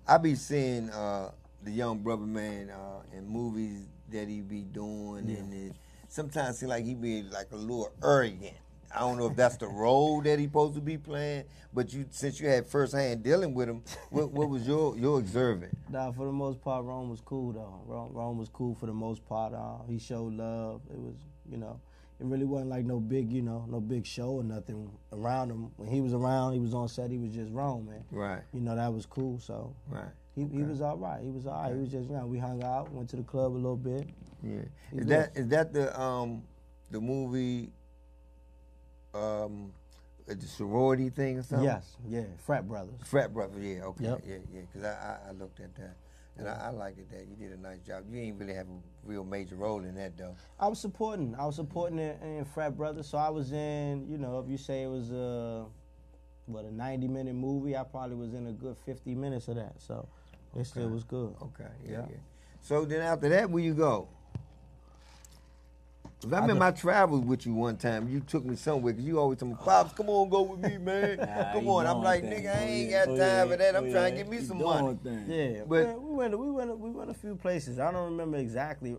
Speaker 1: I be seeing the young brother, man, in movies that he be doing, and it sometimes seem like he be like a little arrogant. I don't know if that's the role that he supposed to be playing, but since you had firsthand dealing with him, what was your observing?
Speaker 4: Nah, for the most part, Rome was cool though. Rome was cool for the most part. He showed love. It was, it really wasn't like no big, no big show or nothing around him. When he was around, he was on set. He was just Rome, man.
Speaker 1: Right.
Speaker 4: That was cool. So
Speaker 1: right.
Speaker 4: He was all right. He was all right. He was just, we hung out, went to the club a little bit.
Speaker 1: Yeah. Is that the movie? The sorority thing or something?
Speaker 4: Yes, yeah, Frat Brothers.
Speaker 1: Frat Brothers, yeah, okay,
Speaker 4: yep.
Speaker 1: yeah, because I looked at that, and I liked it that you did a nice job. You ain't really have a real major role in that, though. I was supporting
Speaker 4: it in Frat Brothers, so I was in, if you say it was a 90-minute movie, I probably was in a good 50 minutes of that, so it still was good.
Speaker 1: Okay, yeah. So then after that, where you go? Cause I remember I traveled with you one time. You took me somewhere because you always tell me, "Pops, come on, go with me, man. Come on." I'm like, "Nigga, I ain't got time for that. I'm trying to get me some money."
Speaker 4: Yeah, but we went a few places. I don't remember exactly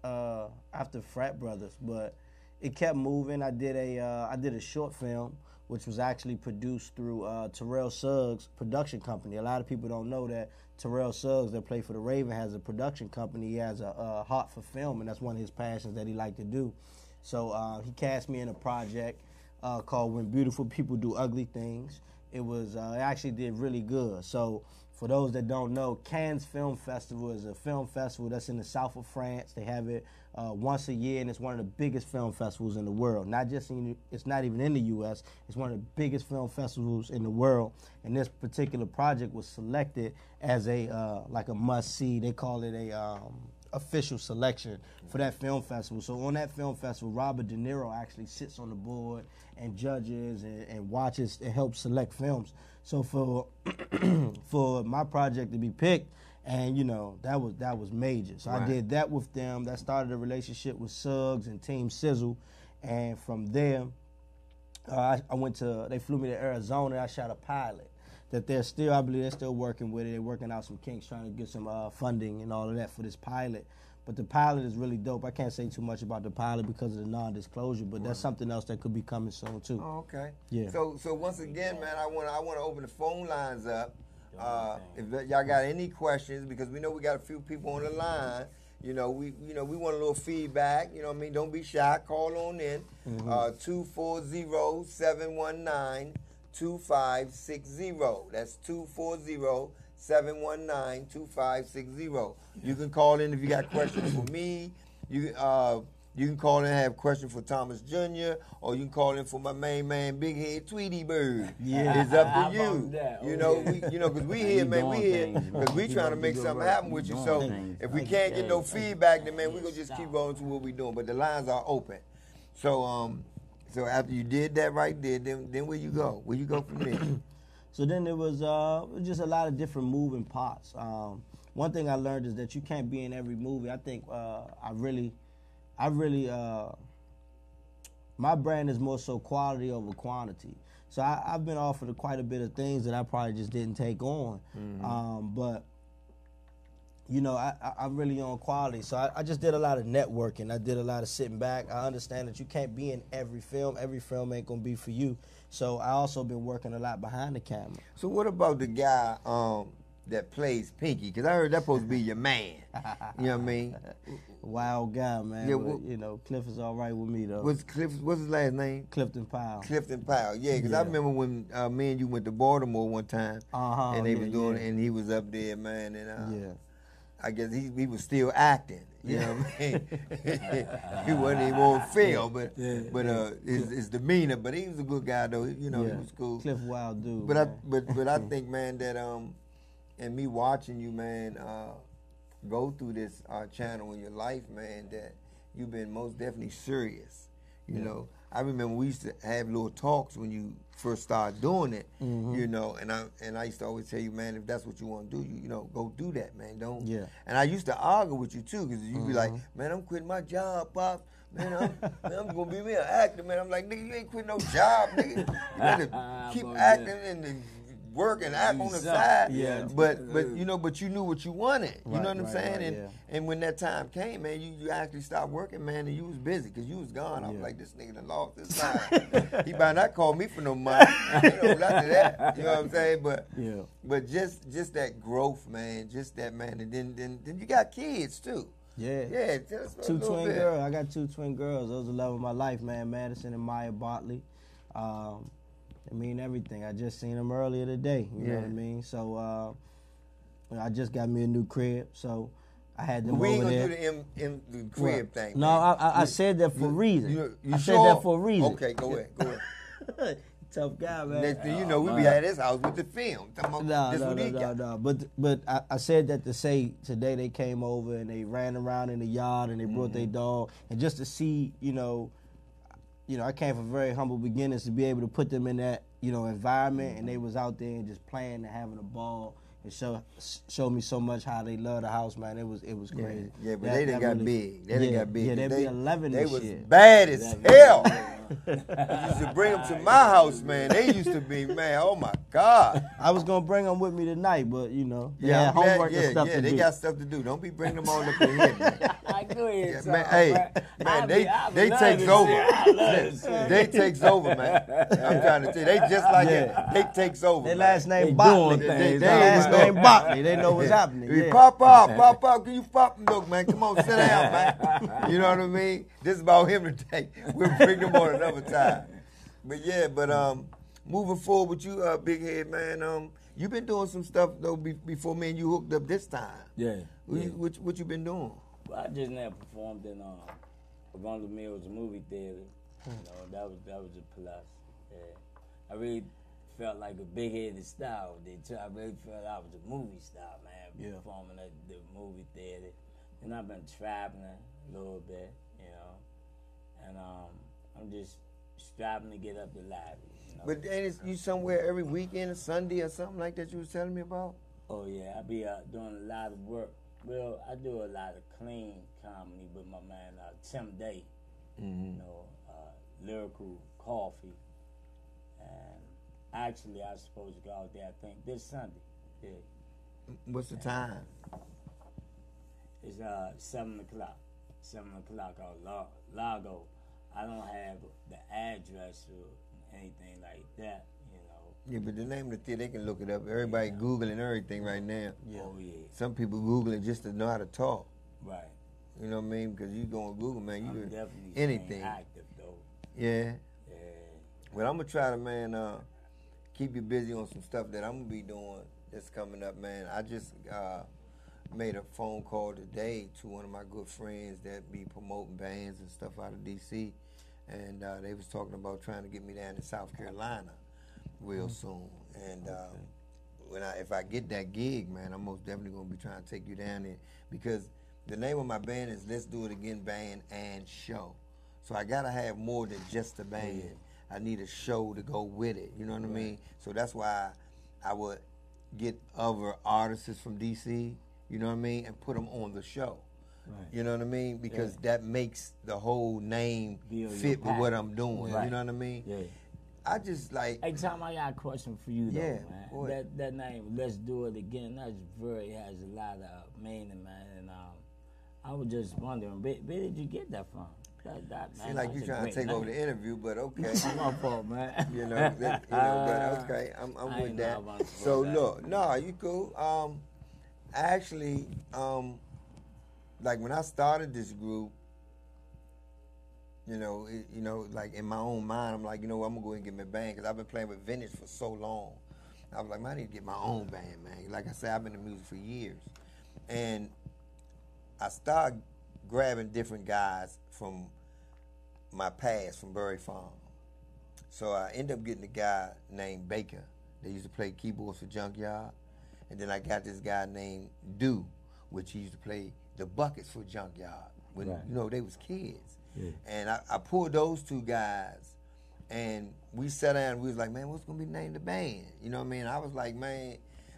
Speaker 4: after Frat Brothers, but it kept moving. I did a short film which was actually produced through Terrell Suggs' production company. A lot of people don't know that Terrell Suggs, that played for the Raven, has a production company. He has a heart for film, and that's one of his passions that he liked to do. So he cast me in a project called When Beautiful People Do Ugly Things. It actually did really good. So for those that don't know, Cannes Film Festival is a film festival that's in the south of France. They have it once a year, and it's one of the biggest film festivals in the world. It's not even in the U.S. It's one of the biggest film festivals in the world. And this particular project was selected as a must-see. They call it a official selection for that film festival. So on that film festival, Robert De Niro actually sits on the board and judges and watches and helps select films. So for my project to be picked, and that was major. So I did that with them. That started a relationship with Suggs and Team Sizzle, and from there, they flew me to Arizona. I shot a pilot that I believe they're still working with it. They're working out some kinks, trying to get some funding and all of that for this pilot. But the pilot is really dope. I can't say too much about the pilot because of the non-disclosure, but that's something else that could be coming soon too.
Speaker 1: Oh, okay.
Speaker 4: Yeah.
Speaker 1: So once again, man, I want to open the phone lines up. If y'all got any questions, because we know we got a few people on the line. We want a little feedback. You know what I mean? Don't be shy. Call on in. 240-719-2560. That's 719-2560. You can call in if you got questions for me. You can call in and have questions for Thomas Jr. or you can call in for my main man, Big Head Tweety Bird.
Speaker 4: Yeah.
Speaker 1: It's up
Speaker 3: How
Speaker 1: to you.
Speaker 3: about that?
Speaker 1: You
Speaker 3: Oh,
Speaker 1: know, because we here, man. We here because we trying to make something happen with you. So if we can't get no feedback, then man, we gonna just keep going to what we doing. But the lines are open. So so after you did that right there, then where you go? Where you go from there?
Speaker 4: So then it was just a lot of different moving parts. One thing I learned is that you can't be in every movie. I think I really, my brand is more so quality over quantity. So I've been offered quite a bit of things that I probably just didn't take on. But, you know, I'm really on quality. So I just did a lot of networking. I did a lot of sitting back. I understand that you can't be in every film. Every film ain't going to be for you. So I also been working a lot behind the camera.
Speaker 1: So what about the guy that plays Pinky? Because I heard that's supposed to be your man. You know what I mean?
Speaker 4: Wild guy, man.
Speaker 1: Yeah,
Speaker 4: but, you know, Cliff is all right with me, though.
Speaker 1: What's his last name?
Speaker 4: Clifton Powell.
Speaker 1: Clifton Powell. Yeah, because I
Speaker 4: Yeah.
Speaker 1: remember when me and you went to Baltimore one time, and they
Speaker 4: yeah,
Speaker 1: was doing,
Speaker 4: yeah.
Speaker 1: and he was up there, man, and
Speaker 4: Yeah.
Speaker 1: I guess he was still acting. You know what I mean? He wasn't even on film, but his demeanor. But he was a good guy, though. You know, he was cool.
Speaker 4: Cliff Wild dude.
Speaker 1: But
Speaker 4: man.
Speaker 1: I think, man, that and me watching you, man, go through this channel in your life, man, that you've been most definitely serious. You know, I remember we used to have little talks when you first started doing it. You know, and I used to always tell you, man, if that's what you want to do, you know, go do that, man. Don't. Yeah. And I used to argue with you too, because you'd be like, man, I'm quitting my job, Pop. Man, I'm gonna be me an actor, man. I'm like, nigga, you ain't quitting no job, nigga. You better keep acting and work and act on the side.
Speaker 4: Yeah.
Speaker 1: But you know, but you knew what you wanted. You know what I'm saying?
Speaker 4: Right,
Speaker 1: and when that time came, man, you actually stopped working, man, and you was busy because you was gone. I was like, this nigga done lost his mind. He better not call me for no money. You know, after that. You know what I'm saying? But just that growth, man, just that, man, and then you got kids too.
Speaker 4: Yeah.
Speaker 1: Yeah. Tell us a
Speaker 4: Two
Speaker 1: little
Speaker 4: twin
Speaker 1: bit.
Speaker 4: girls. I got two twin girls. Those are the love of my life, man. Madison and Maya Bartley. I mean everything. I just seen them earlier today. You know what I mean? So I just got me a new crib. So I had them
Speaker 1: We ain't
Speaker 4: over
Speaker 1: gonna
Speaker 4: there.
Speaker 1: do the crib thing.
Speaker 4: No,
Speaker 1: man.
Speaker 4: I said that for a reason.
Speaker 1: You
Speaker 4: I
Speaker 1: sure?
Speaker 4: said that for a reason.
Speaker 1: Okay, go ahead.
Speaker 4: Tough guy, man.
Speaker 1: Next thing you know, we be at his house with the film.
Speaker 4: No. But I said that to say today they came over and they ran around in the yard and they brought their dog, and just to see, you know, I came from very humble beginnings, to be able to put them in that, you know, environment, and they was out there and just playing and having a ball. It showed me so much how they love the house, man. It was crazy.
Speaker 1: Yeah, but they done got big. They done got big.
Speaker 4: Yeah, they be 11
Speaker 1: They
Speaker 4: this
Speaker 1: was
Speaker 4: year.
Speaker 1: bad as hell. I used to bring them to my house, man. They used to be, man, oh my God.
Speaker 4: I was going to bring them with me tonight, but, you know, they
Speaker 1: Yeah,
Speaker 4: had homework and stuff to
Speaker 1: they
Speaker 4: do.
Speaker 1: got stuff to do. Don't be bringing them all up in here, man.
Speaker 3: Go ahead,
Speaker 1: Yeah, man, hey, man, they takes over. They takes over, man. I'm trying to tell you, they just like that. They takes over.
Speaker 4: Their
Speaker 1: man.
Speaker 4: last name
Speaker 3: They
Speaker 4: Bartley.
Speaker 3: doing things.
Speaker 4: Their last name Bartley. They know what's happening.
Speaker 1: Hey,
Speaker 4: Yeah.
Speaker 1: Pop up, can you pop them, look, man? Come on, sit down, man. You know what I mean? This is about him today. We'll bring him on another time. But moving forward with you, Big Head, man, you been doing some stuff, though, before me and you hooked up this time.
Speaker 3: Yeah.
Speaker 1: What you been doing?
Speaker 3: Well, I just now performed in Ronald Mills movie theater. You know, that was a plus. Yeah. I really felt like a big-headed star there too. I really felt I was a movie star, man, performing at the movie theater. And I've been traveling a little bit, you know, and I'm just striving to get up the ladder. You know?
Speaker 1: But ain't you somewhere every weekend or Sunday or something like that you was telling me about?
Speaker 3: Oh yeah, I be doing a lot of work. Well, I do a lot of clean comedy with my man Tim Day. You know, Lyrical Coffee. And actually, I was supposed to go out there, I think, this Sunday. Yeah.
Speaker 1: What's the time?
Speaker 3: It's 7 o'clock. 7 o'clock out Lago. I don't have the address or anything like that, you know.
Speaker 1: Yeah, but the name of the theater, they can look it up. Everybody Googling everything right now.
Speaker 3: Yeah. Oh, yeah.
Speaker 1: Some people Googling just to know how to talk.
Speaker 3: Right.
Speaker 1: You know what I mean? Because you go on Google, man, you
Speaker 3: I'm
Speaker 1: can
Speaker 3: definitely
Speaker 1: anything.
Speaker 3: active, though.
Speaker 1: Yeah.
Speaker 3: Yeah.
Speaker 1: Well, I'm going to try to, man, keep you busy on some stuff that I'm going to be doing that's coming up, man. I just made a phone call today to one of my good friends that be promoting bands and stuff out of D.C., and they was talking about trying to get me down in South Carolina real soon. And if I get that gig, man, I'm most definitely gonna be trying to take you down there, because the name of my band is Let's Do It Again Band and Show. So I gotta have more than just a band. I need a show to go with it. You know what I mean? So that's why I would get other artists from DC, you know what I mean, and put them on the show. Right. You know what I mean? Because that makes the whole name fit with what I'm doing. Right. You know what I mean? Yeah. I just like.
Speaker 3: Hey, Tom, I got a question for you, though, man. That name, Let's Do It Again, has a lot of meaning, man. And I was just wondering, where did you get that from?
Speaker 1: Seems like you trying to take over the intervue, but okay.
Speaker 3: It's my fault, man.
Speaker 1: But okay, I'm with that. So look, you cool. Actually, like when I started this group, like in my own mind, I'm like, I'm gonna go and get my band, because I've been playing with Vintage for so long. I was like, man, I need to get my own band, man. Like I said, I've been in music for years, and I started grabbing different guys from my past, from Bury Farm. So I ended up getting a guy named Baker. They used to play keyboards for Junkyard. And then I got this guy named Dew, which he used to play the buckets for Junkyard when, they was kids. Yeah. And I pulled those two guys, and we sat down and we was like, man, what's going to be the name of the band? You know what I mean? I was like, man,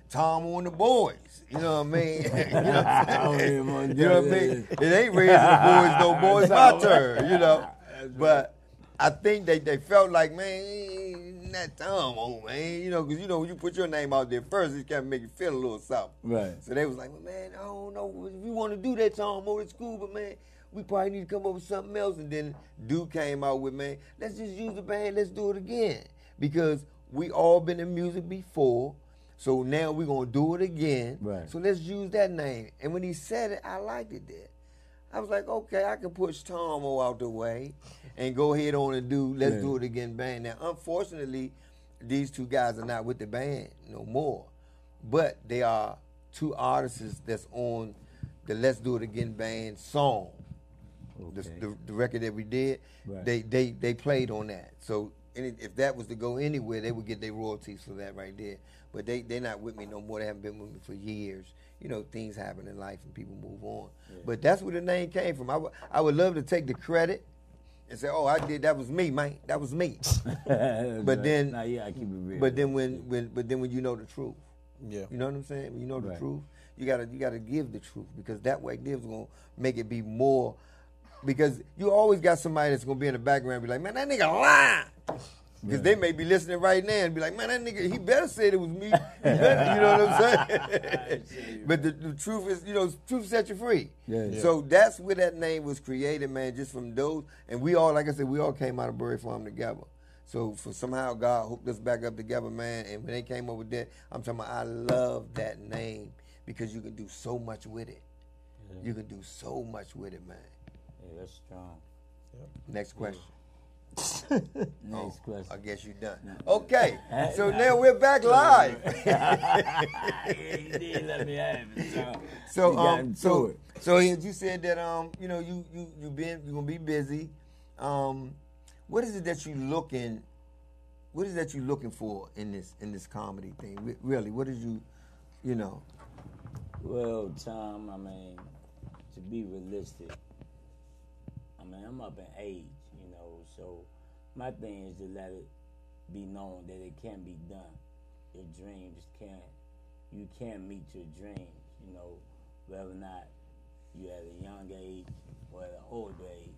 Speaker 1: Tomo and the Boys. You know what I mean? You know what I'm saying? You know what I mean? It ain't raising the boys, no boys, my turn, But I think they felt like, man, that Tomo, man, because when you put your name out there first, it kind of make you feel a little something. Right. So they was like, well, man, I don't know if you want to do that, Tomo, it's cool, but man, we probably need to come up with something else. And then Duke came out with, man, let's just use the band, let's do it again, because we all been in music before. So now we're going to do it again. Right. So let's use that name. And when he said it, I liked it there. I was like, okay, I can push Tomo out the way and go ahead on and do Let's Do It Again band. Now, unfortunately, these two guys are not with the band no more. But they are two artists that's on the Let's Do It Again band song. Okay. The record that we did, they played on that. So if that was to go anywhere, they would get their royalties for that right there. But they're not with me no more. They haven't been with me for years. Things happen in life and people move on. Yeah. But that's where the name came from. I would love to take the credit and say, oh, I did, that was me, man. That was me. But then,
Speaker 3: I keep it real.
Speaker 1: But then when you know the truth, you know what I'm saying? When you know the truth, you gotta give the truth, because that way it's gonna make it be more. Because you always got somebody that's gonna be in the background and be like, man, that nigga lying. Because they may be listening right now and be like, man, that nigga, he better say it was me. You know what I'm saying? But the truth is, truth set you free. Yeah. So that's where that name was created, man, just from those. And we all, like I said, we all came out of Bury Farm together. So for somehow God hooked us back up together, man. And when they came up with that, I'm talking about, I love that name, because you can do so much with it. Yeah. You can do so much with it, man.
Speaker 3: Yeah, that's strong.
Speaker 1: Yep. Next question.
Speaker 3: Next question.
Speaker 1: I guess you're done. Okay, so now we're back live.
Speaker 3: You did let me have it.
Speaker 1: So you said that you're gonna be busy. What is it that you looking? What is that you looking for in this comedy thing? Really, what is you know?
Speaker 3: Well, Tom, I mean, to be realistic, I'm up in age. So my thing is to let it be known that it can be done. Your dreams you can meet your dreams, whether or not you're at a young age or at an older age.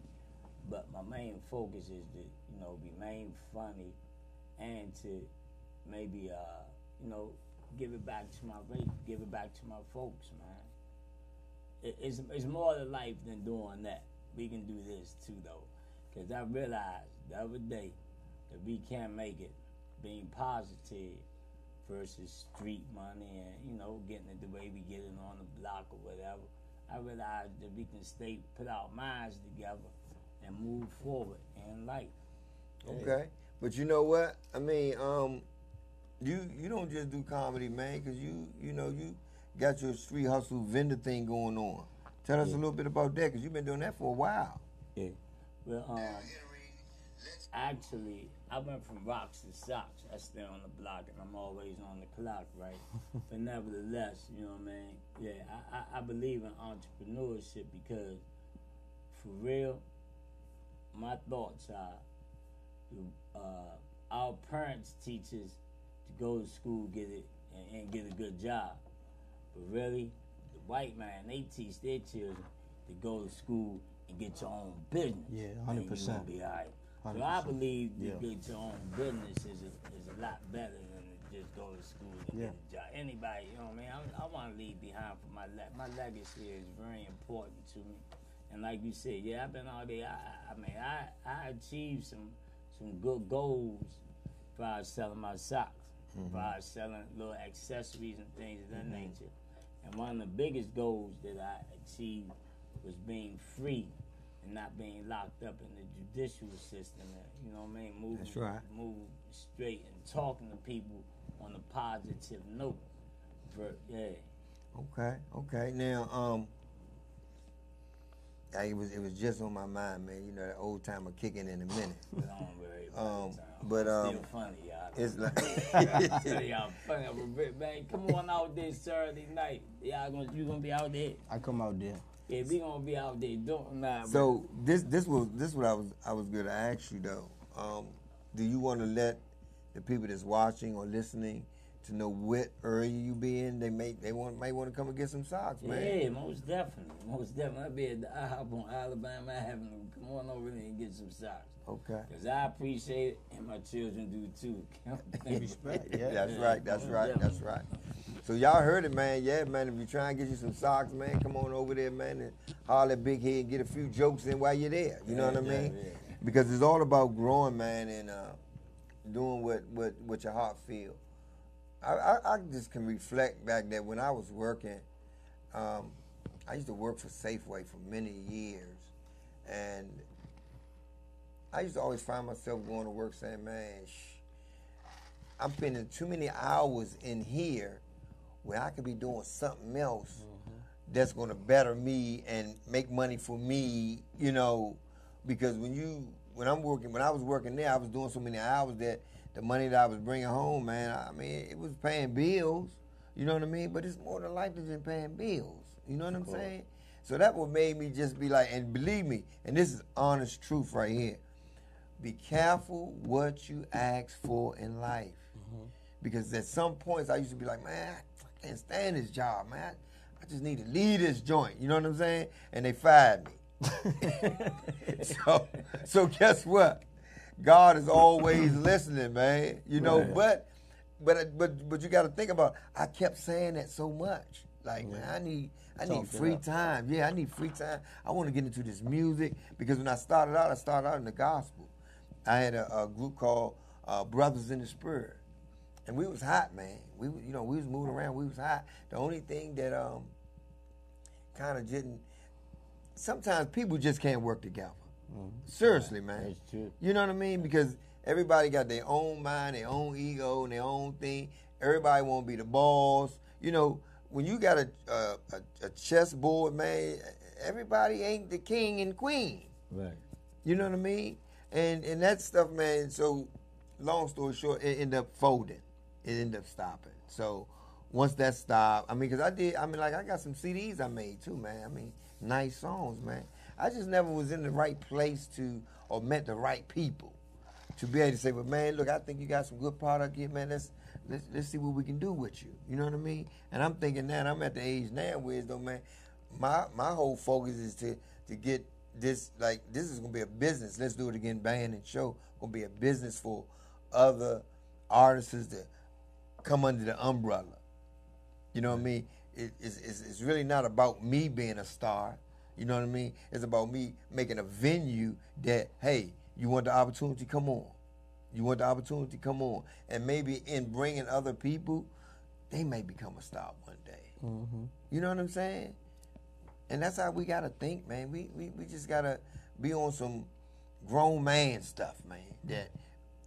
Speaker 3: But my main focus is to, remain funny, and to maybe, give it back to my folks, man. It's more to life than doing that. We can do this too, though. Because I realized the other day that we can't make it being positive versus street money and, getting it the way we get it on the block or whatever. I realized that we can put our minds together and move forward in life.
Speaker 1: Okay. But you know what? I mean, you don't just do comedy, man, because you know you got your street hustle vendor thing going on. Tell us a little bit about that, because you've been doing that for a while.
Speaker 3: Yeah. Well, actually, I went from rocks to socks. I stay on the block, and I'm always on the clock, right? But nevertheless, you know what I mean? Yeah, I believe in entrepreneurship because, for real, my thoughts are, our parents teach us to go to school, get it, and get a good job. But really, the white man, they teach their children to go to school and get your own business.
Speaker 4: Yeah, 100%.
Speaker 3: And you're gonna be all right. So I believe to get your own business is a lot better than to just go to school and get a job. Anybody, you know what I mean? I want to leave behind for my legacy is very important to me. And like you said, yeah, I've been out there. I achieved some good goals by selling my socks, by selling little accessories and things of that nature. And one of the biggest goals that I achieved was being free and not being locked up in the judicial system. You know what I mean?
Speaker 1: That's right.
Speaker 3: Move straight and talking to people on a positive note. Yeah.
Speaker 1: Okay. Now, it was just on my mind, man. You know, that old timer kicking in a minute.
Speaker 3: Don't worry about it.
Speaker 1: But
Speaker 3: still funny, y'all.
Speaker 1: it's like
Speaker 3: Tell y'all funny a bit, man. Come on out there Saturday night. You gonna be out there?
Speaker 4: I come out there.
Speaker 3: Yeah, we gonna be out there doing that.
Speaker 1: so. This what I was going to ask you though. Do you want to let the people that's watching or listening to know what area you be in? They might want to come and get some socks, man.
Speaker 3: Yeah, most definitely. I'll be at the IHOP on Alabama Avenue. Come on over there and get some socks.
Speaker 1: Okay.
Speaker 3: Because I appreciate it, and my children do too.
Speaker 4: Respect. Yeah.
Speaker 1: That's right. So y'all heard it, man. Yeah, man, if you're trying to get you some socks, man, come on over there, man, and holler at Big Head and get a few jokes in while you're there. You know what I mean?
Speaker 3: Yeah.
Speaker 1: Because it's all about growing, man, and doing what your heart feel. I just can reflect back that when I was working, I used to work for Safeway for many years, and I used to always find myself going to work saying, man, I'm spending too many hours in here where I could be doing something else that's going to better me and make money for me, you know, because when I was working there, I was doing so many hours that the money that I was bringing home, man, I mean, it was paying bills, you know what I mean? But it's more than likely than paying bills, you know what I'm saying? So that what made me just be like, and believe me, and this is honest truth right here, be careful what you ask for in life. Because at some points I used to be like, man, I can't stand this job, man. I just need to leave this joint, you know what I'm saying? And they fired me. So guess what? God is always listening, man. You know, but you got to think about. I kept saying that so much. Like, man, I need free time. Yeah, I need free time. I want to get into this music because when I started out in the gospel. I had a group called Brothers in the Spirit, and we was hot, man. We was moving around. We was hot. The only thing that kind of didn't. Sometimes people just can't work together. Seriously, man.
Speaker 3: That's true.
Speaker 1: You know what I mean? Because everybody got their own mind, their own ego, and their own thing. Everybody want to be the boss. You know, when you got a chessboard, man, everybody ain't the king and queen.
Speaker 3: Right.
Speaker 1: You know what I mean? And that stuff, man, so long story short, it ended up folding. It ended up stopping. So once that stopped, I mean, because I got some CDs I made too, man. I mean, nice songs, man. I just never was in the right place or met the right people to be able to say, well, man, look, I think you got some good product here, man. Let's see what we can do with you. You know what I mean? And I'm thinking now, I'm at the age now where, though, man, my whole focus is to get this, like, this is going to be a business. Let's do it again, band and show. Going to be a business for other artists to come under the umbrella. You know what I mean? It's really not about me being a star. You know what I mean? It's about me making a venue that, hey, you want the opportunity, come on. You want the opportunity, come on. And maybe in bringing other people, they may become a star one day. You know what I'm saying? And that's how we got to think, man. We just got to be on some grown man stuff, man.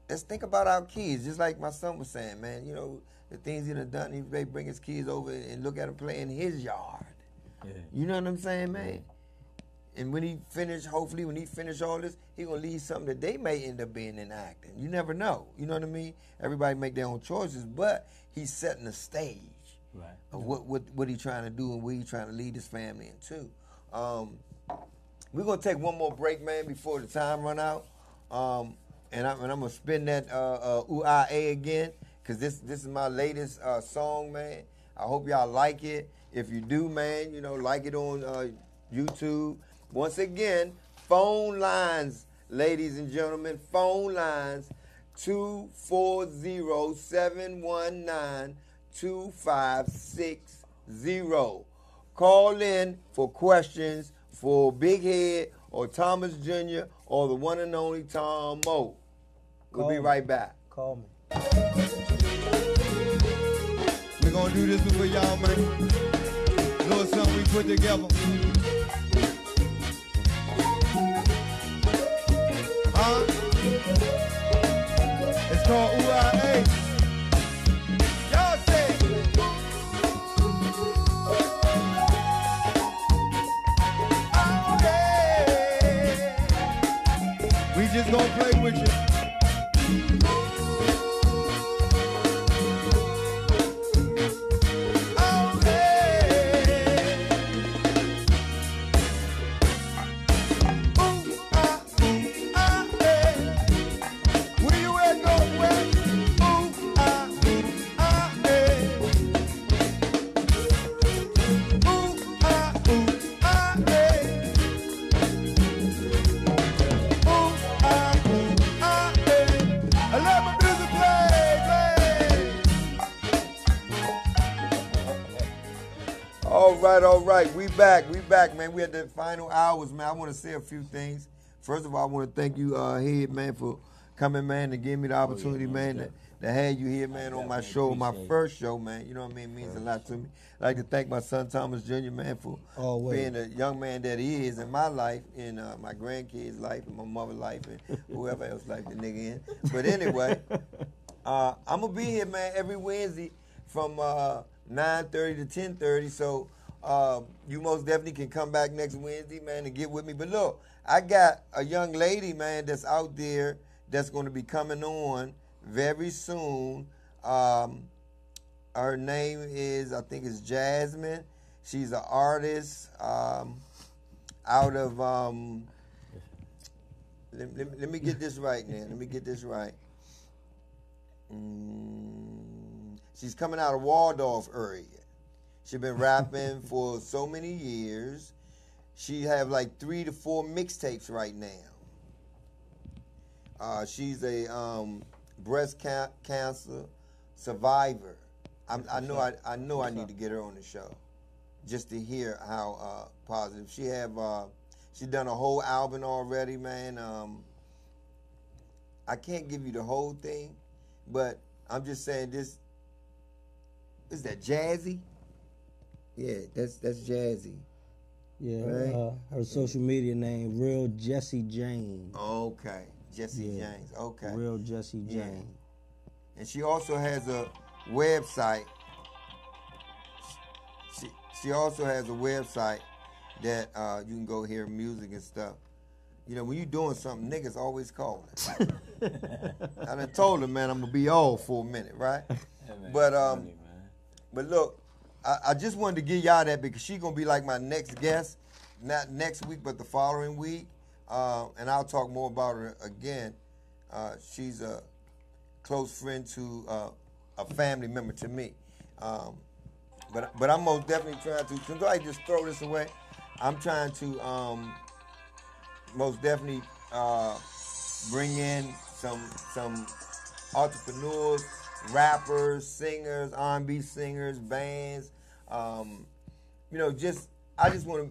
Speaker 1: That let's think about our kids. Just like my son was saying, man, you know, the things he done done, he may bring his kids over and look at them play in his yard. Yeah. You know what I'm saying, man? Yeah. And when he finish, hopefully when he finish all this, he gonna leave something that they may end up being enacting. You never know. You know what I mean? Everybody make their own choices, but he's setting the stage of what he trying to do and where he trying to lead his family into. We're gonna take one more break, man, before the time run out. And I'm gonna spin that UIA again, cause this is my latest song, man. I hope y'all like it. If you do, man, you know, like it on YouTube. Once again, phone lines, ladies and gentlemen, phone lines 240-719-2560. Call in for questions for Big Head or Thomas Jr. or the one and only Tomo. We'll be right back.
Speaker 4: Call me.
Speaker 1: We're going to do this one for y'all, man. Little something we put together. It's called UIA. Y'all say it. Okay. We just gonna play with you. All right, we back, man. We at the final hours, man. I want to say a few things. First of all, I want to thank you, Head, man, for coming, man, and giving me the opportunity, man, to have you here, man, on my show, my first show, man. You know what I mean? It means a lot to me. I'd like to thank my son, Thomas Jr., man, for being the young man that he is in my life, in my grandkids' life, and my mother's life, and whoever else life the nigga in. But anyway, I'm going to be here, man, every Wednesday from 9:30 to 10:30, so you most definitely can come back next Wednesday, man, and get with me. But look, I got a young lady, man, that's out there that's going to be coming on very soon. Her name is, I think it's Jasmine. She's an artist out of, let me get this right, man. Let me get this right. She's coming out of Waldorf area. She's been rapping for so many years. She have like 3 to 4 mixtapes right now. She's a breast cancer survivor. I know I need to get her on the show just to hear how positive she have. She's done a whole album already, man. I can't give you the whole thing, but I'm just saying this. Is that Jazzy? Yeah, that's Jazzy.
Speaker 4: Yeah,
Speaker 1: right?
Speaker 4: Her social media name, Real Jessie James.
Speaker 1: Okay, Jessie James. Okay.
Speaker 4: Real Jessie James.
Speaker 1: And she also has a website. She also has a website that you can go hear music and stuff. You know, when you doing something, niggas always calling. I done told her, man, I'm gonna be off for a minute, right? Yeah, man, but funny, but look, I just wanted to give y'all that because she's going to be like my next guest, not next week, but the following week. And I'll talk more about her again. She's a close friend to a family member to me. But I'm most definitely trying to, since I just throw this away, I'm trying to most definitely bring in some entrepreneurs, rappers, singers, R&B singers, bands. You know, I just want to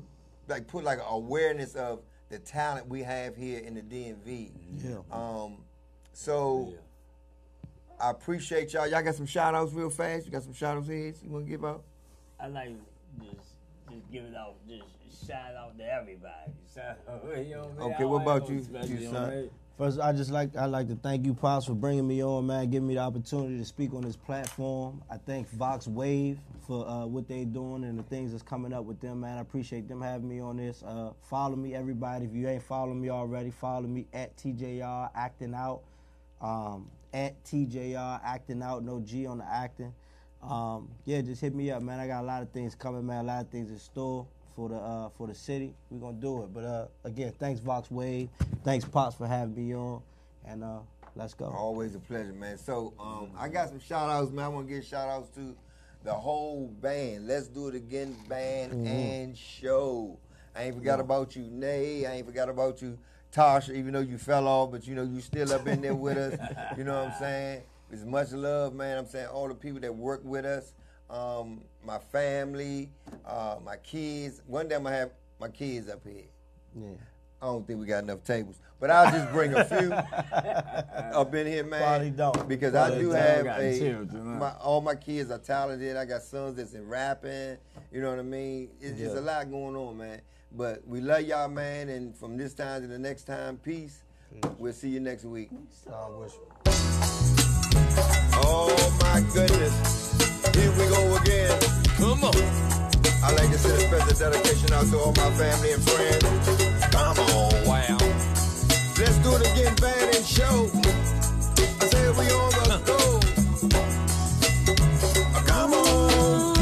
Speaker 1: like put like awareness of the talent we have here in the DMV. Yeah. So I appreciate y'all. Y'all got some shout outs real fast? You got some shout outs here you want to give out?
Speaker 3: I like just give it out, just shout out to everybody. So, you know what I mean?
Speaker 1: Okay, what about you, son?
Speaker 4: First, I'd like to thank you, Pops, for bringing me on, man, giving me the opportunity to speak on this platform. I thank Vox Wave for what they doing and the things that's coming up with them, man. I appreciate them having me on this. Follow me, everybody. If you ain't following me already, follow me at TJR Acting Out. At TJR Acting Out, no G on the acting. Yeah, just hit me up, man. I got a lot of things coming, man. A lot of things in store for the city. We're gonna do it. But again, thanks Vox Wave. Thanks Pops for having me on. And let's go.
Speaker 1: Always a pleasure, man. So I got some shout outs, man. I want to give shout outs to the whole band. Let's Do It Again band and show. I ain't forgot about you, Nay. I ain't forgot about you, Tasha, even though you fell off, but you know you still up in there with us. You know what I'm saying? It's much love, man. I'm saying all the people that work with us. My family, my kids. One day I'm going to have my kids up here.
Speaker 4: Yeah.
Speaker 1: I don't think we got enough tables. But I'll just bring a few up in here, man.
Speaker 4: Probably don't.
Speaker 1: Because
Speaker 4: Probably
Speaker 1: I do
Speaker 4: don't.
Speaker 1: have all my kids are talented. I got sons that's in rapping. You know what I mean? It's a lot going on, man. But we love y'all, man. And from this time to the next time, peace. We'll see you next week. Oh, my goodness. Here we go again. Come on. I like to send a special dedication out to all my family and friends. Come on, wow. Let's do it again, band and show. I say we on the go. Come on.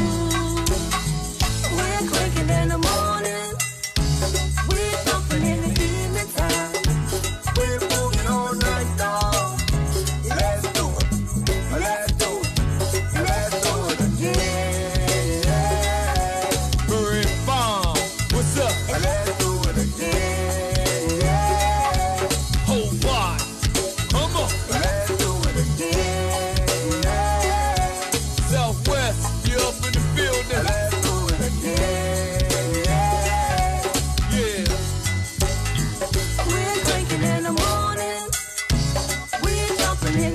Speaker 2: We're clicking in the morning. We're jumping in the evening time.
Speaker 1: We're moving all night long. Let's do it. Let's do it. Let's do it again.
Speaker 5: Murray Farm, what's up?
Speaker 1: Let's do it again.
Speaker 5: Whole wide, come on.
Speaker 1: Let's do it again.
Speaker 5: Southwest, you up in the building.
Speaker 1: Let's do it again.
Speaker 5: Yeah.
Speaker 2: We're cranking in the morning. We're jumping in